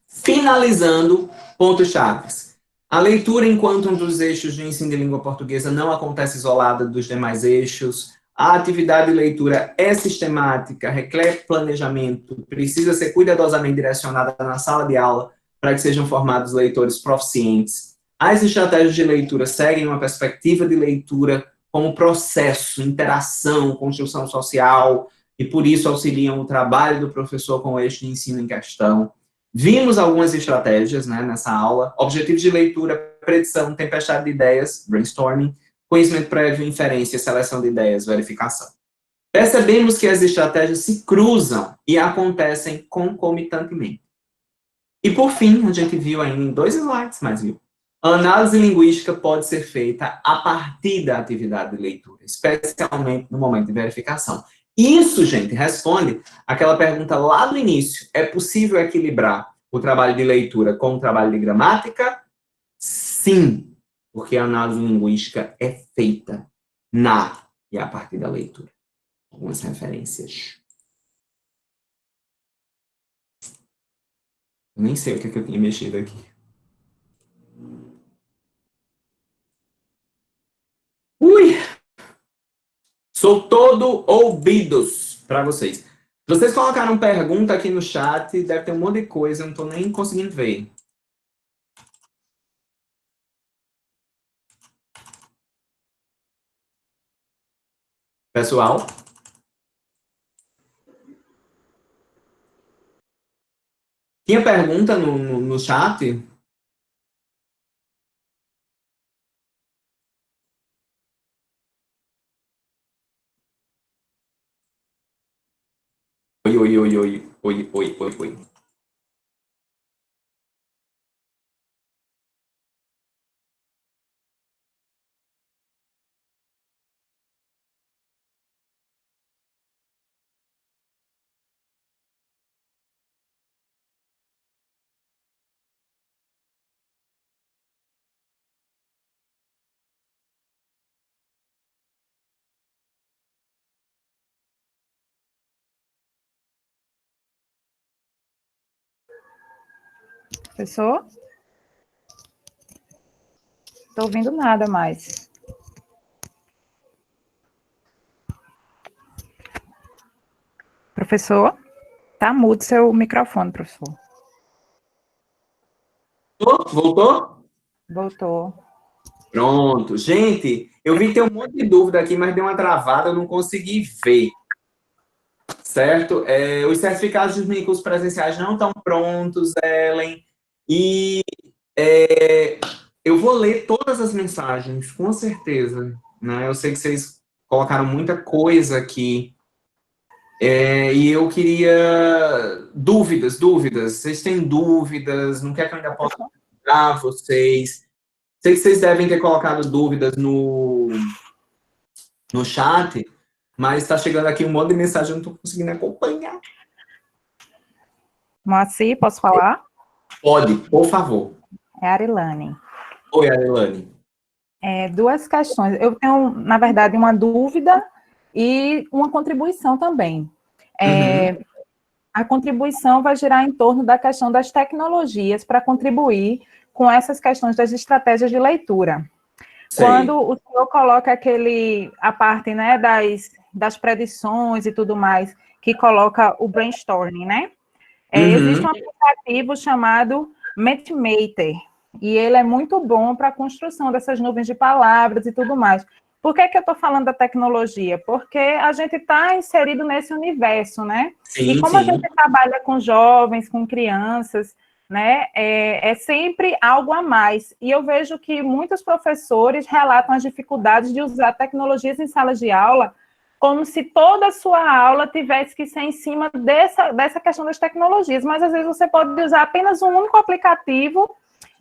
Finalizando, pontos chaves. A leitura enquanto um dos eixos de ensino de língua portuguesa não acontece isolada dos demais eixos. A atividade de leitura é sistemática, requer planejamento, precisa ser cuidadosamente direcionada na sala de aula para que sejam formados leitores proficientes. As estratégias de leitura seguem uma perspectiva de leitura como processo, interação, construção social, e por isso auxiliam o trabalho do professor com o eixo de ensino em questão. Vimos algumas estratégias, né, nessa aula. Objetivos de leitura predição, tempestade de ideias, brainstorming, conhecimento prévio, inferência, seleção de ideias, verificação. Percebemos que as estratégias se cruzam e acontecem concomitantemente. E, por fim, a gente viu ainda em 2 slides, mas viu. A análise linguística pode ser feita a partir da atividade de leitura, especialmente no momento de verificação. Isso, gente, responde aquela pergunta lá do início. É possível equilibrar o trabalho de leitura com o trabalho de gramática? Sim, porque a análise linguística é feita na e a partir da leitura. Algumas referências. Eu nem sei o que eu tinha mexido aqui. Ui! Sou todo ouvidos para vocês. Vocês colocaram pergunta aqui no chat, deve ter um monte de coisa, eu não estou nem conseguindo ver. Pessoal? Tinha pergunta no chat? Oi, oi, oi, oi, oi, oi, oi, oi. Professor? Estou ouvindo nada mais. Professor? Tá mudo seu microfone, professor. Voltou? Voltou. Pronto. Gente, eu vi que tem um monte de dúvida aqui, mas deu uma travada, eu não consegui ver. Certo? Os certificados dos minicursos presenciais não estão prontos, Ellen. E eu vou ler todas as mensagens, com certeza. Né? Eu sei que vocês colocaram muita coisa aqui. E eu queria... Dúvidas. Vocês têm dúvidas? Não quer que eu ainda possa ajudar vocês? Sei que vocês devem ter colocado dúvidas no chat, mas está chegando aqui um monte de mensagem, eu não estou conseguindo acompanhar. Moacir, posso falar? Pode, por favor. É a Arilane. Oi, Arilane. 2 questões. Eu tenho, na verdade, uma dúvida e uma contribuição também. A contribuição vai girar em torno da questão das tecnologias para contribuir com essas questões das estratégias de leitura. Sei. Quando o senhor coloca a parte, né, das predições e tudo mais, que coloca o brainstorming, né? Existe um aplicativo chamado Mentimeter, e ele é muito bom para a construção dessas nuvens de palavras e tudo mais. Por que eu estou falando da tecnologia? Porque a gente está inserido nesse universo, né? Sim, e como a gente trabalha com jovens, com crianças, né, é sempre algo a mais. E eu vejo que muitos professores relatam as dificuldades de usar tecnologias em salas de aula, como se toda a sua aula tivesse que ser em cima dessa questão das tecnologias, mas às vezes você pode usar apenas um único aplicativo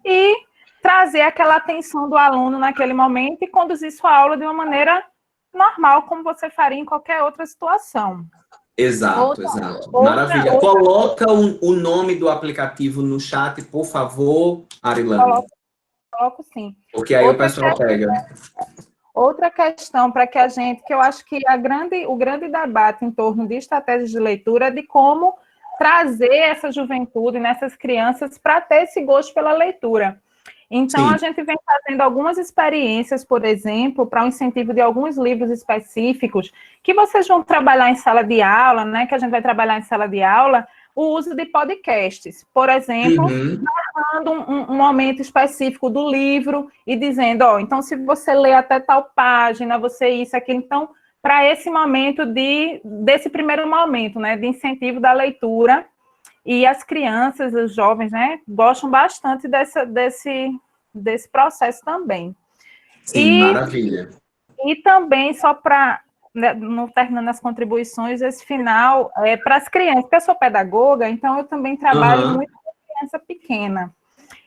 e trazer aquela atenção do aluno naquele momento e conduzir sua aula de uma maneira normal, como você faria em qualquer outra situação. Exato. Maravilha. Coloca o nome do aplicativo no chat, por favor, Arilane. Coloco sim. Porque aí o pessoal pega. Outra questão para que eu acho que o grande debate em torno de estratégias de leitura é de como trazer essa juventude, nessas crianças, para ter esse gosto pela leitura. Então, a gente vem fazendo algumas experiências, por exemplo, para o incentivo de alguns livros específicos, que vocês vão trabalhar em sala de aula, né? Que a gente vai trabalhar em sala de aula, o uso de podcasts. Por exemplo, narrando um momento específico do livro e dizendo, então, se você lê até tal página, você isso, aquilo. Então, para esse momento desse primeiro momento, né? De incentivo da desse processo também. Sim, maravilha. E também, só para, não terminando as contribuições, esse final é para as crianças, porque eu sou pedagoga, então eu também trabalho muito com criança pequena.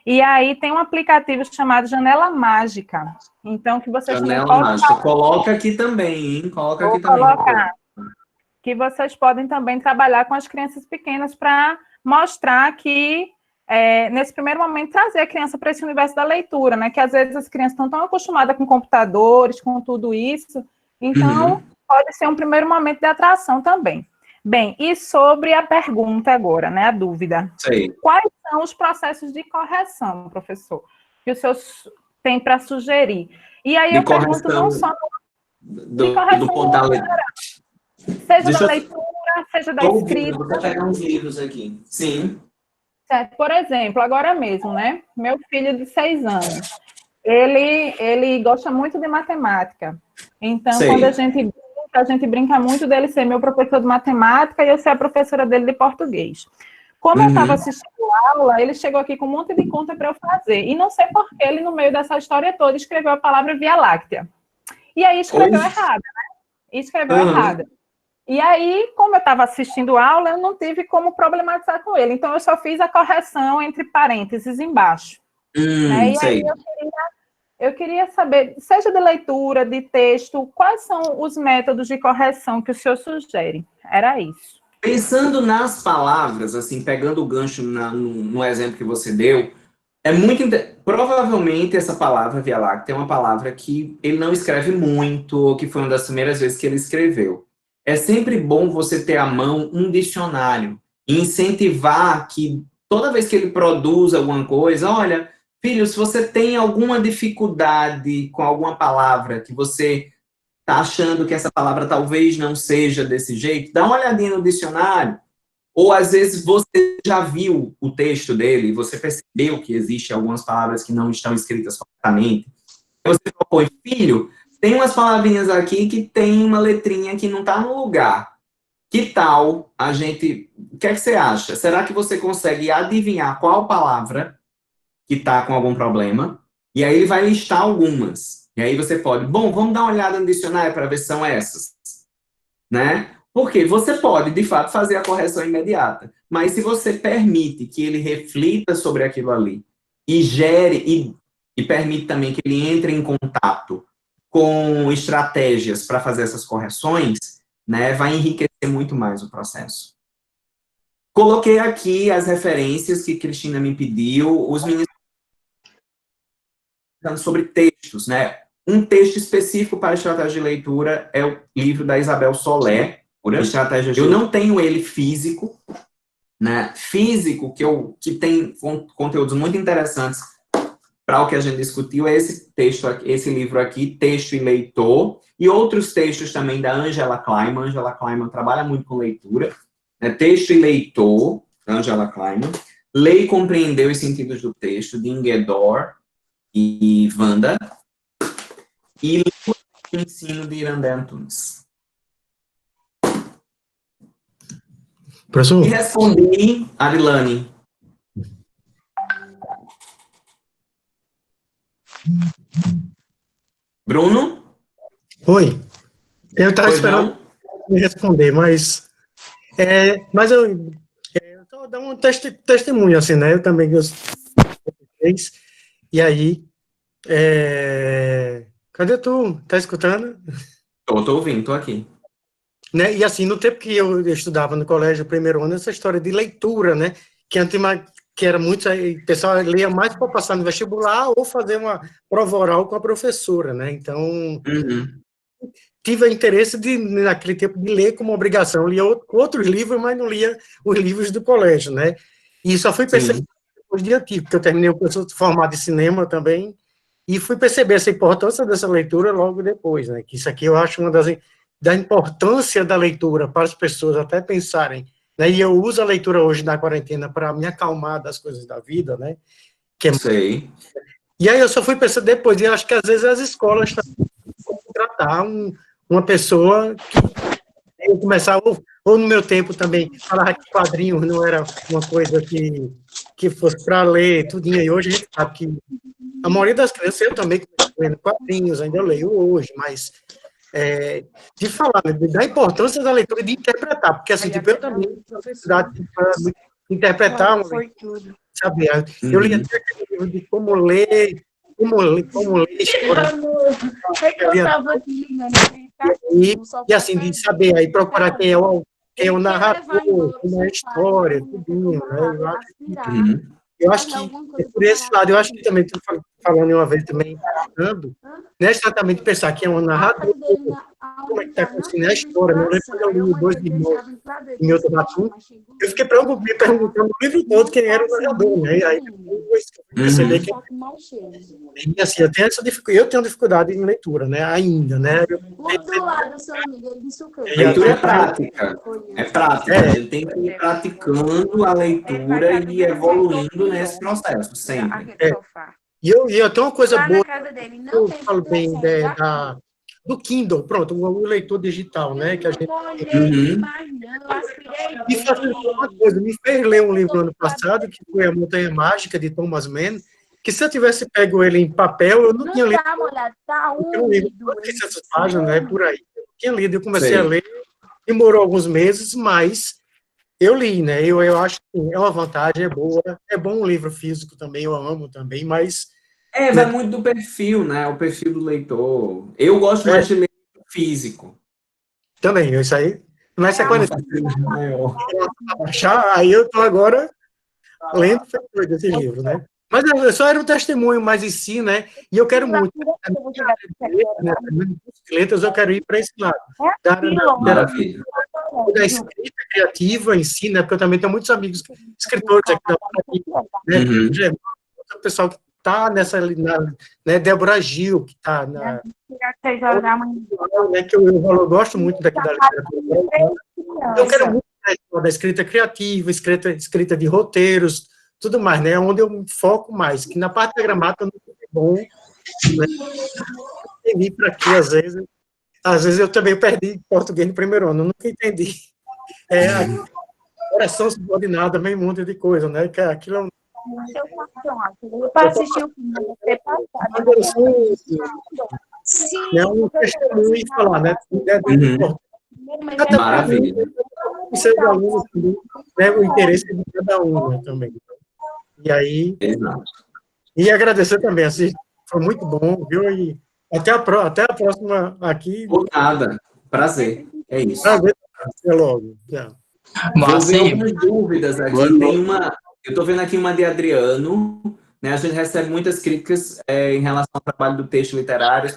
E aí tem um aplicativo chamado Janela Mágica. Então, que vocês Janela também Mágica. podem... Coloca aqui também, hein? Coloca aqui também. Colocar. Que vocês podem também trabalhar com as crianças pequenas para mostrar que, nesse primeiro momento, trazer a criança para esse universo da leitura, né? Que às vezes as crianças estão tão acostumadas com computadores, com tudo isso. Então, pode ser um primeiro momento de atração também. Bem, e sobre a pergunta agora, né? A dúvida. Sei. Quais são os processos de correção, professor, que o senhor tem para sugerir? E aí eu pergunto não só de correção do ponto da leitura. Seja da leitura, seja da escrita. Vou pegar uns livros aqui. Sim. Certo. Por exemplo, agora mesmo, né? Meu filho de 6 anos, ele gosta muito de matemática. Então, quando a gente brinca muito dele ser meu professor de matemática e eu ser a professora dele de português. Como eu estava assistindo a aula, ele chegou aqui com um monte de conta para eu fazer. E não sei por que ele, no meio dessa história toda, escreveu a palavra Via Láctea. E aí escreveu errado, né? Escreveu errado. E aí, como eu estava assistindo a aula, eu não tive como problematizar com ele. Então, eu só fiz a correção entre parênteses embaixo. Né? E aí, eu queria saber, seja de leitura, de texto, quais são os métodos de correção que o senhor sugere? Era isso. Pensando nas palavras, assim, pegando o gancho no exemplo que você deu, é muito... Provavelmente essa palavra Via Láctea é uma palavra que ele não escreve muito, ou que foi uma das primeiras vezes que ele escreveu. É sempre bom você ter à mão um dicionário e incentivar que toda vez que ele produz alguma coisa, olha, filho, se você tem alguma dificuldade com alguma palavra que você está achando que essa palavra talvez não seja desse jeito, dá uma olhadinha no dicionário. Ou, às vezes, você já viu o texto dele e você percebeu que existem algumas palavras que não estão escritas corretamente. Você propõe, filho, tem umas palavrinhas aqui que tem uma letrinha que não está no lugar. Que tal a gente... O que é que você acha? Será que você consegue adivinhar qual palavra que está com algum problema? E aí ele vai listar algumas. E aí você pode... Bom, vamos dar uma olhada no dicionário para ver se são essas. Né? Porque você pode, de fato, fazer a correção imediata. Mas se você permite que ele reflita sobre aquilo ali e gere... E permite também que ele entre em contato com estratégias para fazer essas correções, né, vai enriquecer muito mais o processo. Coloquei aqui as referências que Cristina me pediu, os meninos sobre textos, né? Um texto específico para estratégia de leitura é o livro da Isabel Soler, Estratégia de... Eu não tenho ele físico, né? Físico, que tem conteúdos muito interessantes para o que a gente discutiu, é esse texto, esse livro aqui, Texto e Leitor, e outros textos também da Angela Kleiman. Angela Kleiman trabalha muito com leitura, né? Texto e Leitor, Angela Kleiman. Ler e Compreender os Sentidos do Texto, de Ingedor e Wanda. E Língua e Ensino, de Irandé Antunes. Professor? E respondi, Arilane. Bruno? Oi. Eu estava esperando me responder, mas eu estou dando um testemunho, assim, né? Eu também fiz. E aí, cadê tu? Tá escutando? Tô ouvindo, tô aqui. Né? E assim, no tempo que eu estudava no colégio, primeiro ano, essa história de leitura, né? Que era muito, o pessoal lia mais para passar no vestibular ou fazer uma prova oral com a professora, né? Então, tive interesse naquele tempo de ler como obrigação. Eu lia outros livros, mas não lia os livros do colégio, né? E só fui perceber depois de ativo, porque eu terminei o curso formado em cinema também, e fui perceber essa importância dessa leitura logo depois, né? Que isso aqui eu acho uma da importância da leitura para as pessoas até pensarem, né? E eu uso a leitura hoje na quarentena para me acalmar das coisas da vida, né? Sei. E aí eu só fui pensar depois, e eu acho que às vezes as escolas contratar uma pessoa que eu começar, ou no meu tempo também, falar que quadrinhos não era uma coisa que fosse para ler, tudinho, e hoje a gente sabe que a maioria das crianças, eu também lendo quadrinhos, ainda leio hoje, mas de falar, né, da importância da leitura e de interpretar, porque assim, tipo, eu também tenho dificuldade de interpretar, sabe? Eu li até aquele livro de como ler história. E assim, de saber aí, procurar quem é o narrador, como é a história, tudo, né? Eu acho que, por esse lado, eu acho que também, estou falando uma vez também, não é exatamente pensar que é um narrador, como é que está acontecendo a história, né? Eu lembro quando eu li Dois Irmãos em Outro Batu, eu fiquei me perguntando o livro todo quem era o narrador, né? E aí depois eu percebi que... E assim, eu tenho dificuldade em leitura, né? Ainda, né? Leitura é prática. É prática. A gente tem que ir praticando a leitura e evoluindo nesse processo, sempre. E eu tenho uma coisa boa, eu falo bem do Kindle, pronto, o leitor digital, né, que a gente... Me fez uma coisa, me fez ler um livro ano passado, que foi A Montanha Mágica, de Thomas Mann, que se eu tivesse pego ele em papel, eu não tinha lido. Eu li 600 páginas, né, por aí. Eu tinha lido, eu comecei a ler, demorou alguns meses, mas eu li, né, eu acho que é uma vantagem, é bom um livro físico também, eu amo também, mas... vai muito do perfil, né, o perfil do leitor. Eu gosto mais de ler físico. Também, isso aí, mas é quando achar, aí eu tô agora lendo esse livro, né, mas só era um testemunho mais em si, né, e eu quero muito, letras, eu quero ir para esse lado, Maravilha. da escrita criativa em si, né, porque eu também tenho muitos amigos escritores aqui, né, o pessoal que está nessa, né, Débora Gil, que está na... né, que eu gosto muito daqui da literatura. Eu quero muito da escrita criativa, escrita de roteiros, tudo mais, né, onde eu me foco mais, que na parte da gramática não é bom, né, entendi para aqui, às vezes eu também perdi português no primeiro ano, eu nunca entendi. Oração subordinada, meio monte de coisa, né, que aquilo é um... Para assistir o filme, você é um testemunho e falar, né? Maravilha. Os seus alunos também, né, o interesse de cada um, né, também. E aí, e agradecer também, assim, foi muito bom, viu? E até a próxima aqui. Por nada. Prazer. É isso. Prazer. Até logo. Tchau. Vou ver algumas dúvidas aqui. Eu estou vendo aqui uma de Adriano, né? A gente recebe muitas críticas em relação ao trabalho do texto literário,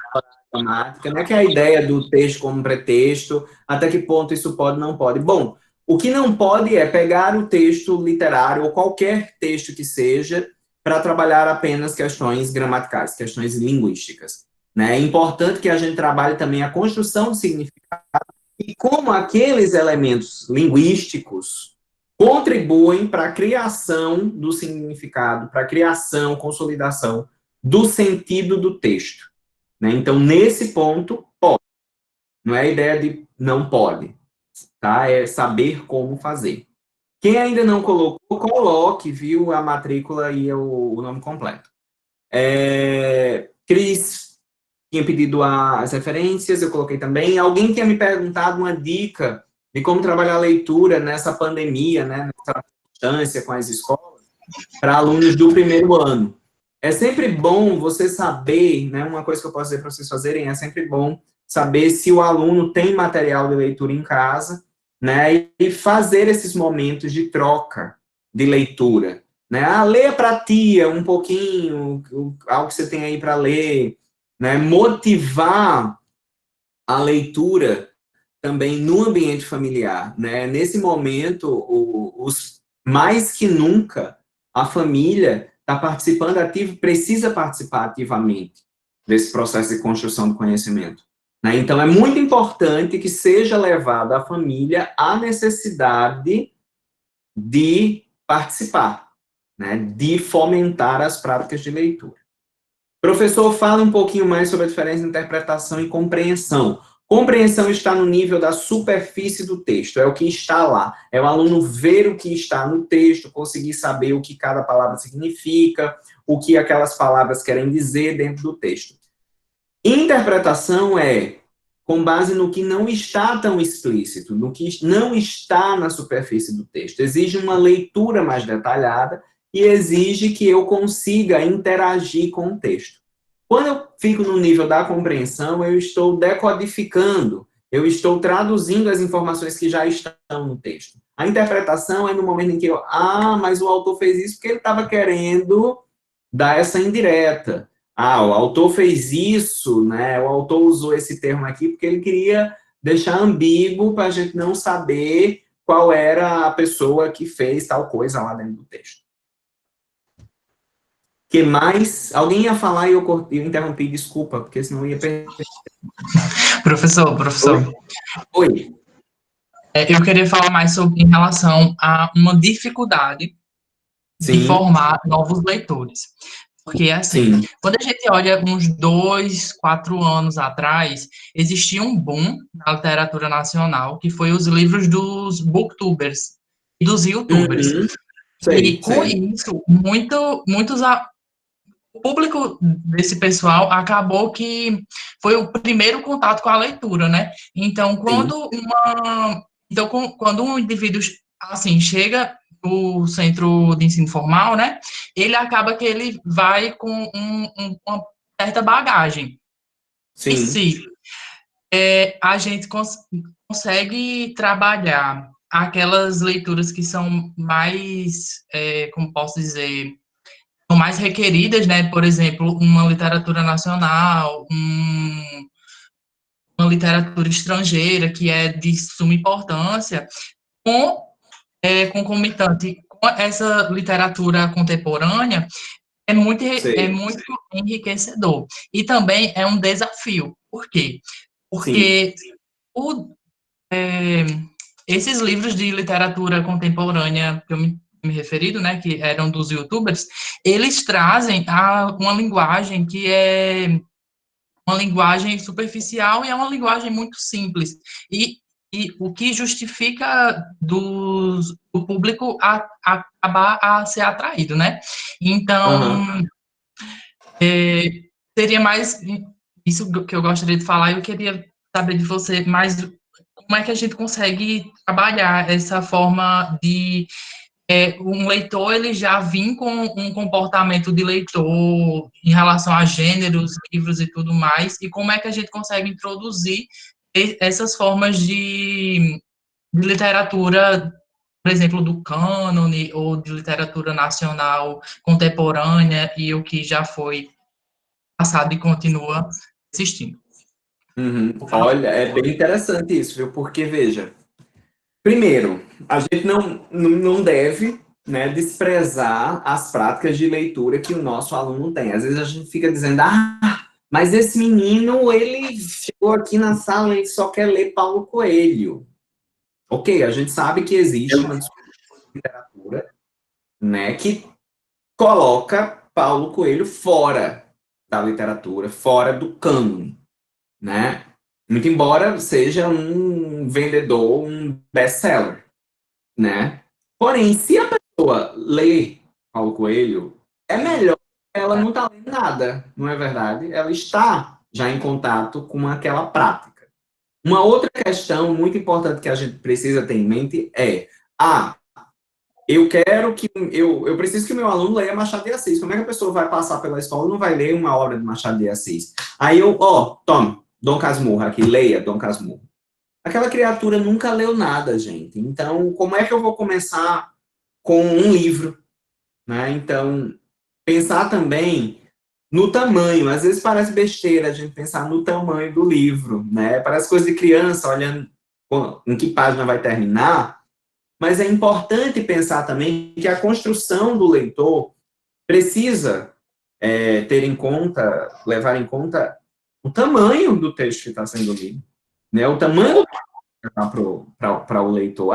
gramática, né? Que é a ideia do texto como pretexto, até que ponto isso pode ou não pode. Bom, o que não pode é pegar o texto literário, ou qualquer texto que seja, para trabalhar apenas questões gramaticais, questões linguísticas. Né? É importante que a gente trabalhe também a construção do significado e como aqueles elementos linguísticos contribuem para a criação do significado, para a criação, consolidação do sentido do texto. Né? Então, nesse ponto, pode. Não é a ideia de não pode. Tá? É saber como fazer. Quem ainda não colocou, coloque, viu, a matrícula e o nome completo. Cris tinha pedido as referências, eu coloquei também. Alguém tinha me perguntado uma dica de como trabalhar a leitura nessa pandemia, né, nessa distância com as escolas, para alunos do primeiro ano. É sempre bom você saber, né, uma coisa que eu posso dizer para vocês fazerem, é sempre bom saber se o aluno tem material de leitura em casa, né, e fazer esses momentos de troca de leitura. Né? Leia para a tia um pouquinho, algo que você tem aí para ler, né? Motivar a leitura também no ambiente familiar, né? Nesse momento, mais que nunca, a família está participando ativo, precisa participar ativamente desse processo de construção do conhecimento. Né? Então, é muito importante que seja levada a família a necessidade de participar, né? De fomentar as práticas de leitura. Professor, fala um pouquinho mais sobre a diferença entre interpretação e compreensão. Compreensão está no nível da superfície do texto, é o que está lá. É o aluno ver o que está no texto, conseguir saber o que cada palavra significa, o que aquelas palavras querem dizer dentro do texto. Interpretação é com base no que não está tão explícito, no que não está na superfície do texto. Exige uma leitura mais detalhada e exige que eu consiga interagir com o texto. Quando eu fico no nível da compreensão, eu estou decodificando, eu estou traduzindo as informações que já estão no texto. A interpretação é no momento em que mas o autor fez isso porque ele estava querendo dar essa indireta. O autor fez isso, né? O autor usou esse termo aqui porque ele queria deixar ambíguo para a gente não saber qual era a pessoa que fez tal coisa lá dentro do texto. Que mais? Alguém ia falar e eu interrompi, desculpa, porque senão eu ia perder. Professor. Oi. Eu queria falar mais em relação a uma dificuldade de formar novos leitores. Porque, assim, quando a gente olha uns 2, 4 anos atrás, existia um boom na literatura nacional, que foi os livros dos booktubers e dos youtubers. E com isso, o público desse pessoal acabou que foi o primeiro contato com a leitura, né? Então, quando um indivíduo, assim, chega no centro de ensino formal, né, ele acaba que ele vai com uma certa bagagem. Sim. E se a gente consegue trabalhar aquelas leituras que são mais, como posso dizer, são mais requeridas, né, por exemplo, uma literatura nacional, uma literatura estrangeira, que é de suma importância, concomitante com essa literatura contemporânea, é muito enriquecedor. E também é um desafio. Por quê? Porque esses livros de literatura contemporânea que eu me referido, né, que eram dos youtubers, eles trazem uma linguagem que é uma linguagem superficial e é uma linguagem muito simples. E o que justifica do público acabar a ser atraído, né? Então, seria mais isso que eu gostaria de falar. Eu queria saber de você mais como é que a gente consegue trabalhar essa forma de um leitor, ele já vir com um comportamento de leitor em relação a gêneros, livros e tudo mais, e como é que a gente consegue introduzir essas formas de literatura, por exemplo, do cânone, ou de literatura nacional contemporânea, e o que já foi passado e continua existindo. Olha, é bem interessante isso, viu? Porque, veja, primeiro, a gente não deve, né, desprezar as práticas de leitura que o nosso aluno tem. Às vezes a gente fica dizendo, mas esse menino, ele chegou aqui na sala e só quer ler Paulo Coelho. Ok, a gente sabe que existe uma literatura, né, que coloca Paulo Coelho fora da literatura, fora do cânone, né? Muito embora seja um vendedor, um best-seller, né? Porém, se a pessoa lê Paulo Coelho, é melhor ela não estar lendo nada, não é verdade? Ela está já em contato com aquela prática. Uma outra questão muito importante que a gente precisa ter em mente é, eu preciso que o meu aluno leia Machado de Assis. Como é que a pessoa vai passar pela escola e não vai ler uma obra de Machado de Assis? Aí tome, Dom Casmurro aqui, leia Dom Casmurro. Aquela criatura nunca leu nada, gente. Então, como é que eu vou começar com um livro? Né? Então, pensar também no tamanho. Às vezes parece besteira a gente pensar no tamanho do livro, né? Parece coisa de criança, olhando em que página vai terminar, mas é importante pensar também que a construção do leitor precisa levar em conta o tamanho do texto que está sendo lido, né? O tamanho do texto para o leitor.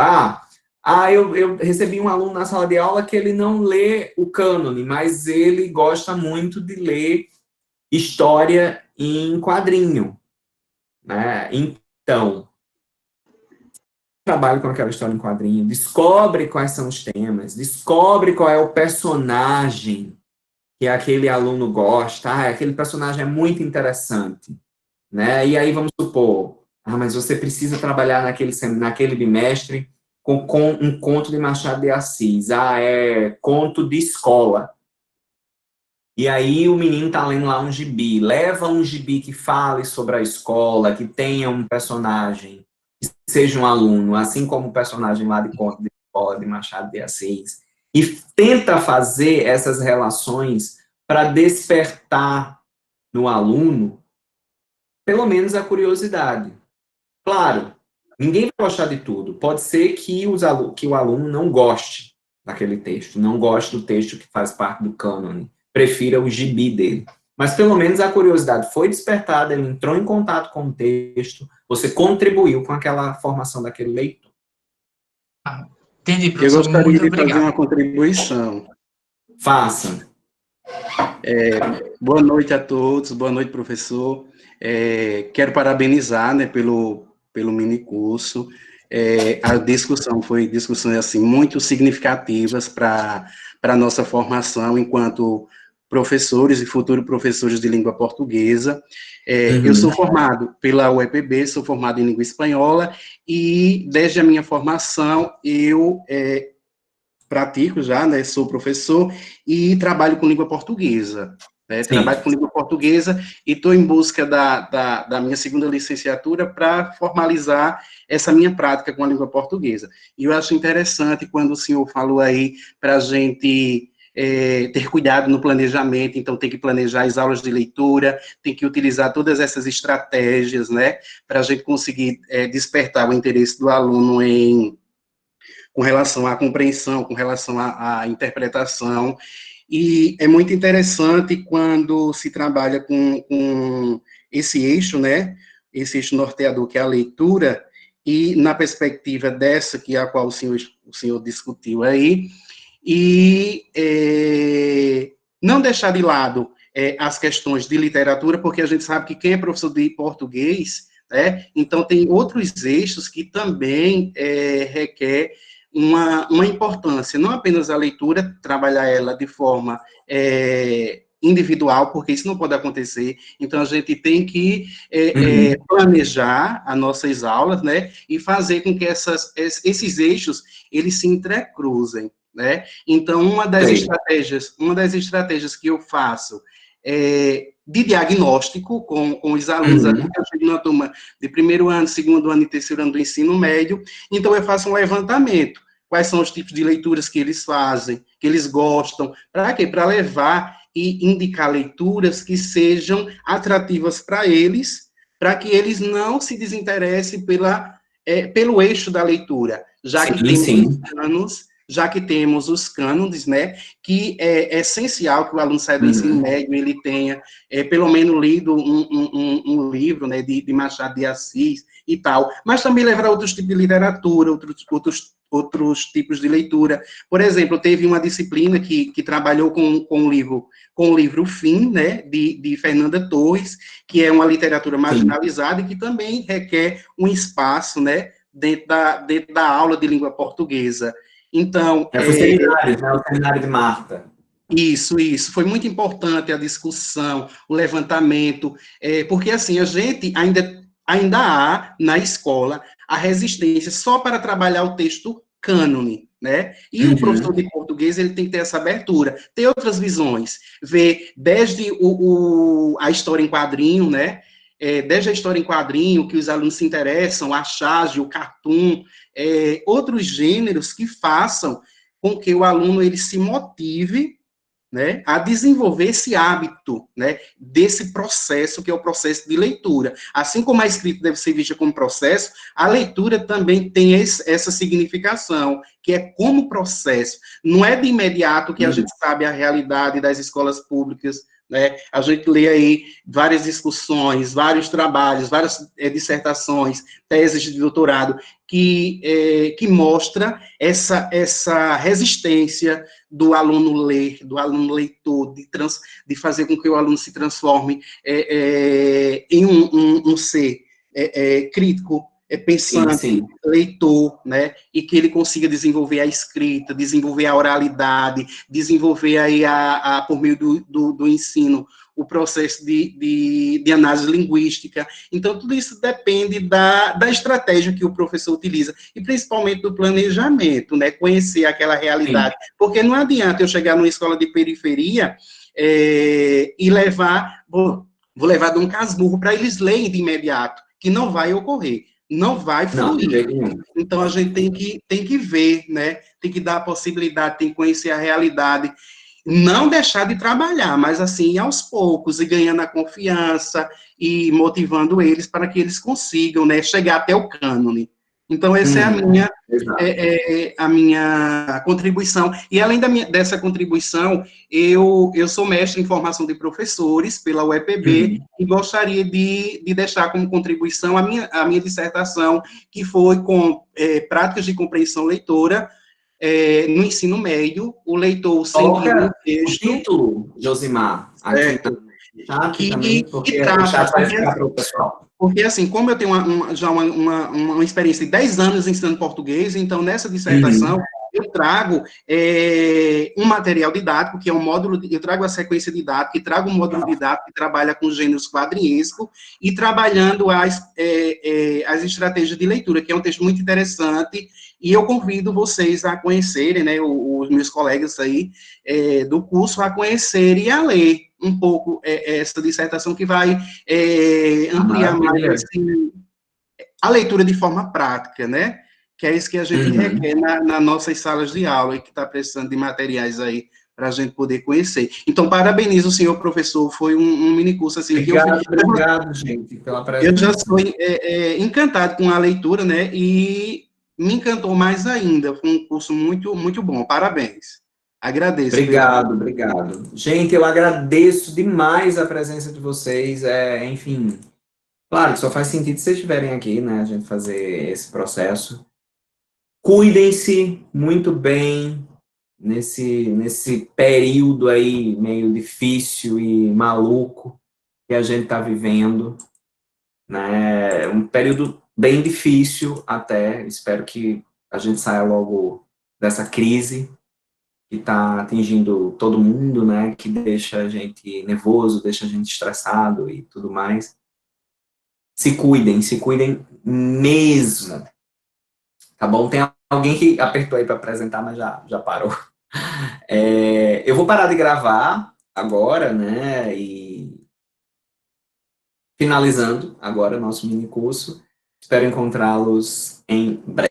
Eu recebi um aluno na sala de aula que ele não lê o cânone, mas ele gosta muito de ler história em quadrinho, né? Então, trabalhe com aquela história em quadrinho, descobre quais são os temas, descobre qual é o personagem, que aquele aluno gosta, aquele personagem é muito interessante, né? E aí vamos supor, mas você precisa trabalhar naquele bimestre com um conto de Machado de Assis, é conto de escola. E aí o menino tá lendo lá um gibi, leva um gibi que fale sobre a escola, que tenha um personagem, que seja um aluno, assim como o personagem lá de conto de escola de Machado de Assis, e tenta fazer essas relações para despertar no aluno, pelo menos a curiosidade. Claro, ninguém vai gostar de tudo. Pode ser que o aluno não goste daquele texto, não goste do texto que faz parte do cânone, prefira o gibi dele. Mas pelo menos a curiosidade foi despertada, ele entrou em contato com o texto, você contribuiu com aquela formação daquele leitor. Entendi, Eu professor. gostaria Muito de fazer uma obrigado. contribuição. Faça. Boa noite a todos, boa noite, professor. Quero parabenizar, né, pelo minicurso. A discussão foi discussões assim, muito significativas para a nossa formação enquanto professores e futuros professores de língua portuguesa. Eu sou formado pela UEPB, sou formado em língua espanhola, e desde a minha formação eu pratico já, né, sou professor e trabalho com língua portuguesa, né, trabalho com língua portuguesa e estou em busca da minha segunda licenciatura para formalizar essa minha prática com a língua portuguesa. E eu acho interessante quando o senhor falou aí para a gente ter cuidado no planejamento, então tem que planejar as aulas de leitura, tem que utilizar todas essas estratégias, né, para a gente conseguir despertar o interesse do aluno com relação à compreensão, com relação à interpretação, e é muito interessante quando se trabalha com esse eixo, né, esse eixo norteador que é a leitura, e na perspectiva dessa, que é a qual o senhor discutiu aí, e não deixar de lado as questões de literatura, porque a gente sabe que quem é professor de português, então tem outros eixos que também requer uma importância, não apenas a leitura, trabalhar ela de forma individual, porque isso não pode acontecer, então a gente tem que planejar as nossas aulas, né, e fazer com que esses eixos, eles se entrecruzem, né, então uma das estratégias que eu faço de diagnóstico com os alunos, eu chego numa turma de primeiro ano, segundo ano e terceiro ano do ensino médio, então eu faço um levantamento, quais são os tipos de leituras que eles fazem, que eles gostam, para quê? Para levar e indicar leituras que sejam atrativas para eles, para que eles não se desinteressem pelo eixo da leitura, já que temos os cânones, né, que é essencial que o aluno saia do ensino médio, ele tenha, pelo menos, lido um livro, né, de Machado de Assis e tal, mas também levar outros tipos de literatura, outros tipos de leitura. Por exemplo, teve uma disciplina que trabalhou com o livro Fim, né, de Fernanda Torres, que é uma literatura marginalizada e que também requer um espaço, né, dentro da aula de língua portuguesa. Então... Foi seminário, né, o seminário de Marta. Isso, foi muito importante a discussão, o levantamento, porque, assim, a gente ainda há, na escola, a resistência só para trabalhar o texto cânone, né? E o professor de português, ele tem que ter essa abertura, ter outras visões, ver desde a história em quadrinho, né? Desde a história em quadrinho, que os alunos se interessam, a charge, o cartoon, outros gêneros que façam com que o aluno ele se motive, né, a desenvolver esse hábito, né, desse processo, que é o processo de leitura. Assim como a escrita deve ser vista como processo, a leitura também tem essa significação, que é como processo. Não é de imediato que a gente sabe a realidade das escolas públicas, né? A gente lê aí várias discussões, vários trabalhos, várias dissertações, teses de doutorado, que mostra essa resistência do aluno ler, do aluno leitor, de fazer com que o aluno se transforme em um ser crítico, pensante, sim. leitor, né, e que ele consiga desenvolver a escrita, desenvolver a oralidade, desenvolver aí, por meio do ensino, o processo de análise linguística. Então, tudo isso depende da estratégia que o professor utiliza, e principalmente do planejamento, né, conhecer aquela realidade, porque não adianta eu chegar numa escola de periferia e vou levar Dom Casmurro para eles lerem de imediato, que não vai ocorrer, não vai fluir. Então, a gente tem que ver, né, tem que dar a possibilidade, tem que conhecer a realidade, não deixar de trabalhar, mas assim, aos poucos, e ganhando a confiança, e motivando eles para que eles consigam, né, chegar até o cânone. Então, essa é a minha contribuição. E além dessa contribuição, eu sou mestre em formação de professores pela UEPB, e gostaria de deixar como contribuição a minha dissertação, que foi com práticas de compreensão leitora, no ensino médio, o leitor sentindo o texto. O título, Josimar, aqui também, porque o chat vai ficar para o pessoal. Porque, assim, como eu tenho já uma experiência de 10 anos ensinando português, então, nessa dissertação, eu trago um material didático, que é um módulo, eu trago a sequência didática, e trago um módulo didático que trabalha com gêneros quadrinescos, e trabalhando as estratégias de leitura, que é um texto muito interessante, e eu convido vocês a conhecerem, né, os meus colegas aí do curso, a conhecerem e a ler um pouco essa dissertação, que vai ampliar mais a leitura de forma prática, né? Que é isso que a gente requer nas nossas salas de aula, e que está precisando de materiais aí para a gente poder conhecer. Então, parabenizo o senhor professor, foi um minicurso assim. Obrigado, gente, pela presença. Eu já sou encantado com a leitura, né? E me encantou mais ainda. Foi um curso muito, muito bom. Parabéns. Agradeço. Obrigado. Gente, eu agradeço demais a presença de vocês. Enfim, claro que só faz sentido se vocês estiverem aqui, né? A gente fazer esse processo. Cuidem-se muito bem nesse período aí meio difícil e maluco que a gente está vivendo, né? Um período bem difícil até. Espero que a gente saia logo dessa crise que está atingindo todo mundo, né, que deixa a gente nervoso, deixa a gente estressado e tudo mais. Se cuidem mesmo, tá bom? Tem alguém que apertou aí para apresentar, mas já parou. Eu vou parar de gravar agora, né, e finalizando agora o nosso mini curso. Espero encontrá-los em breve.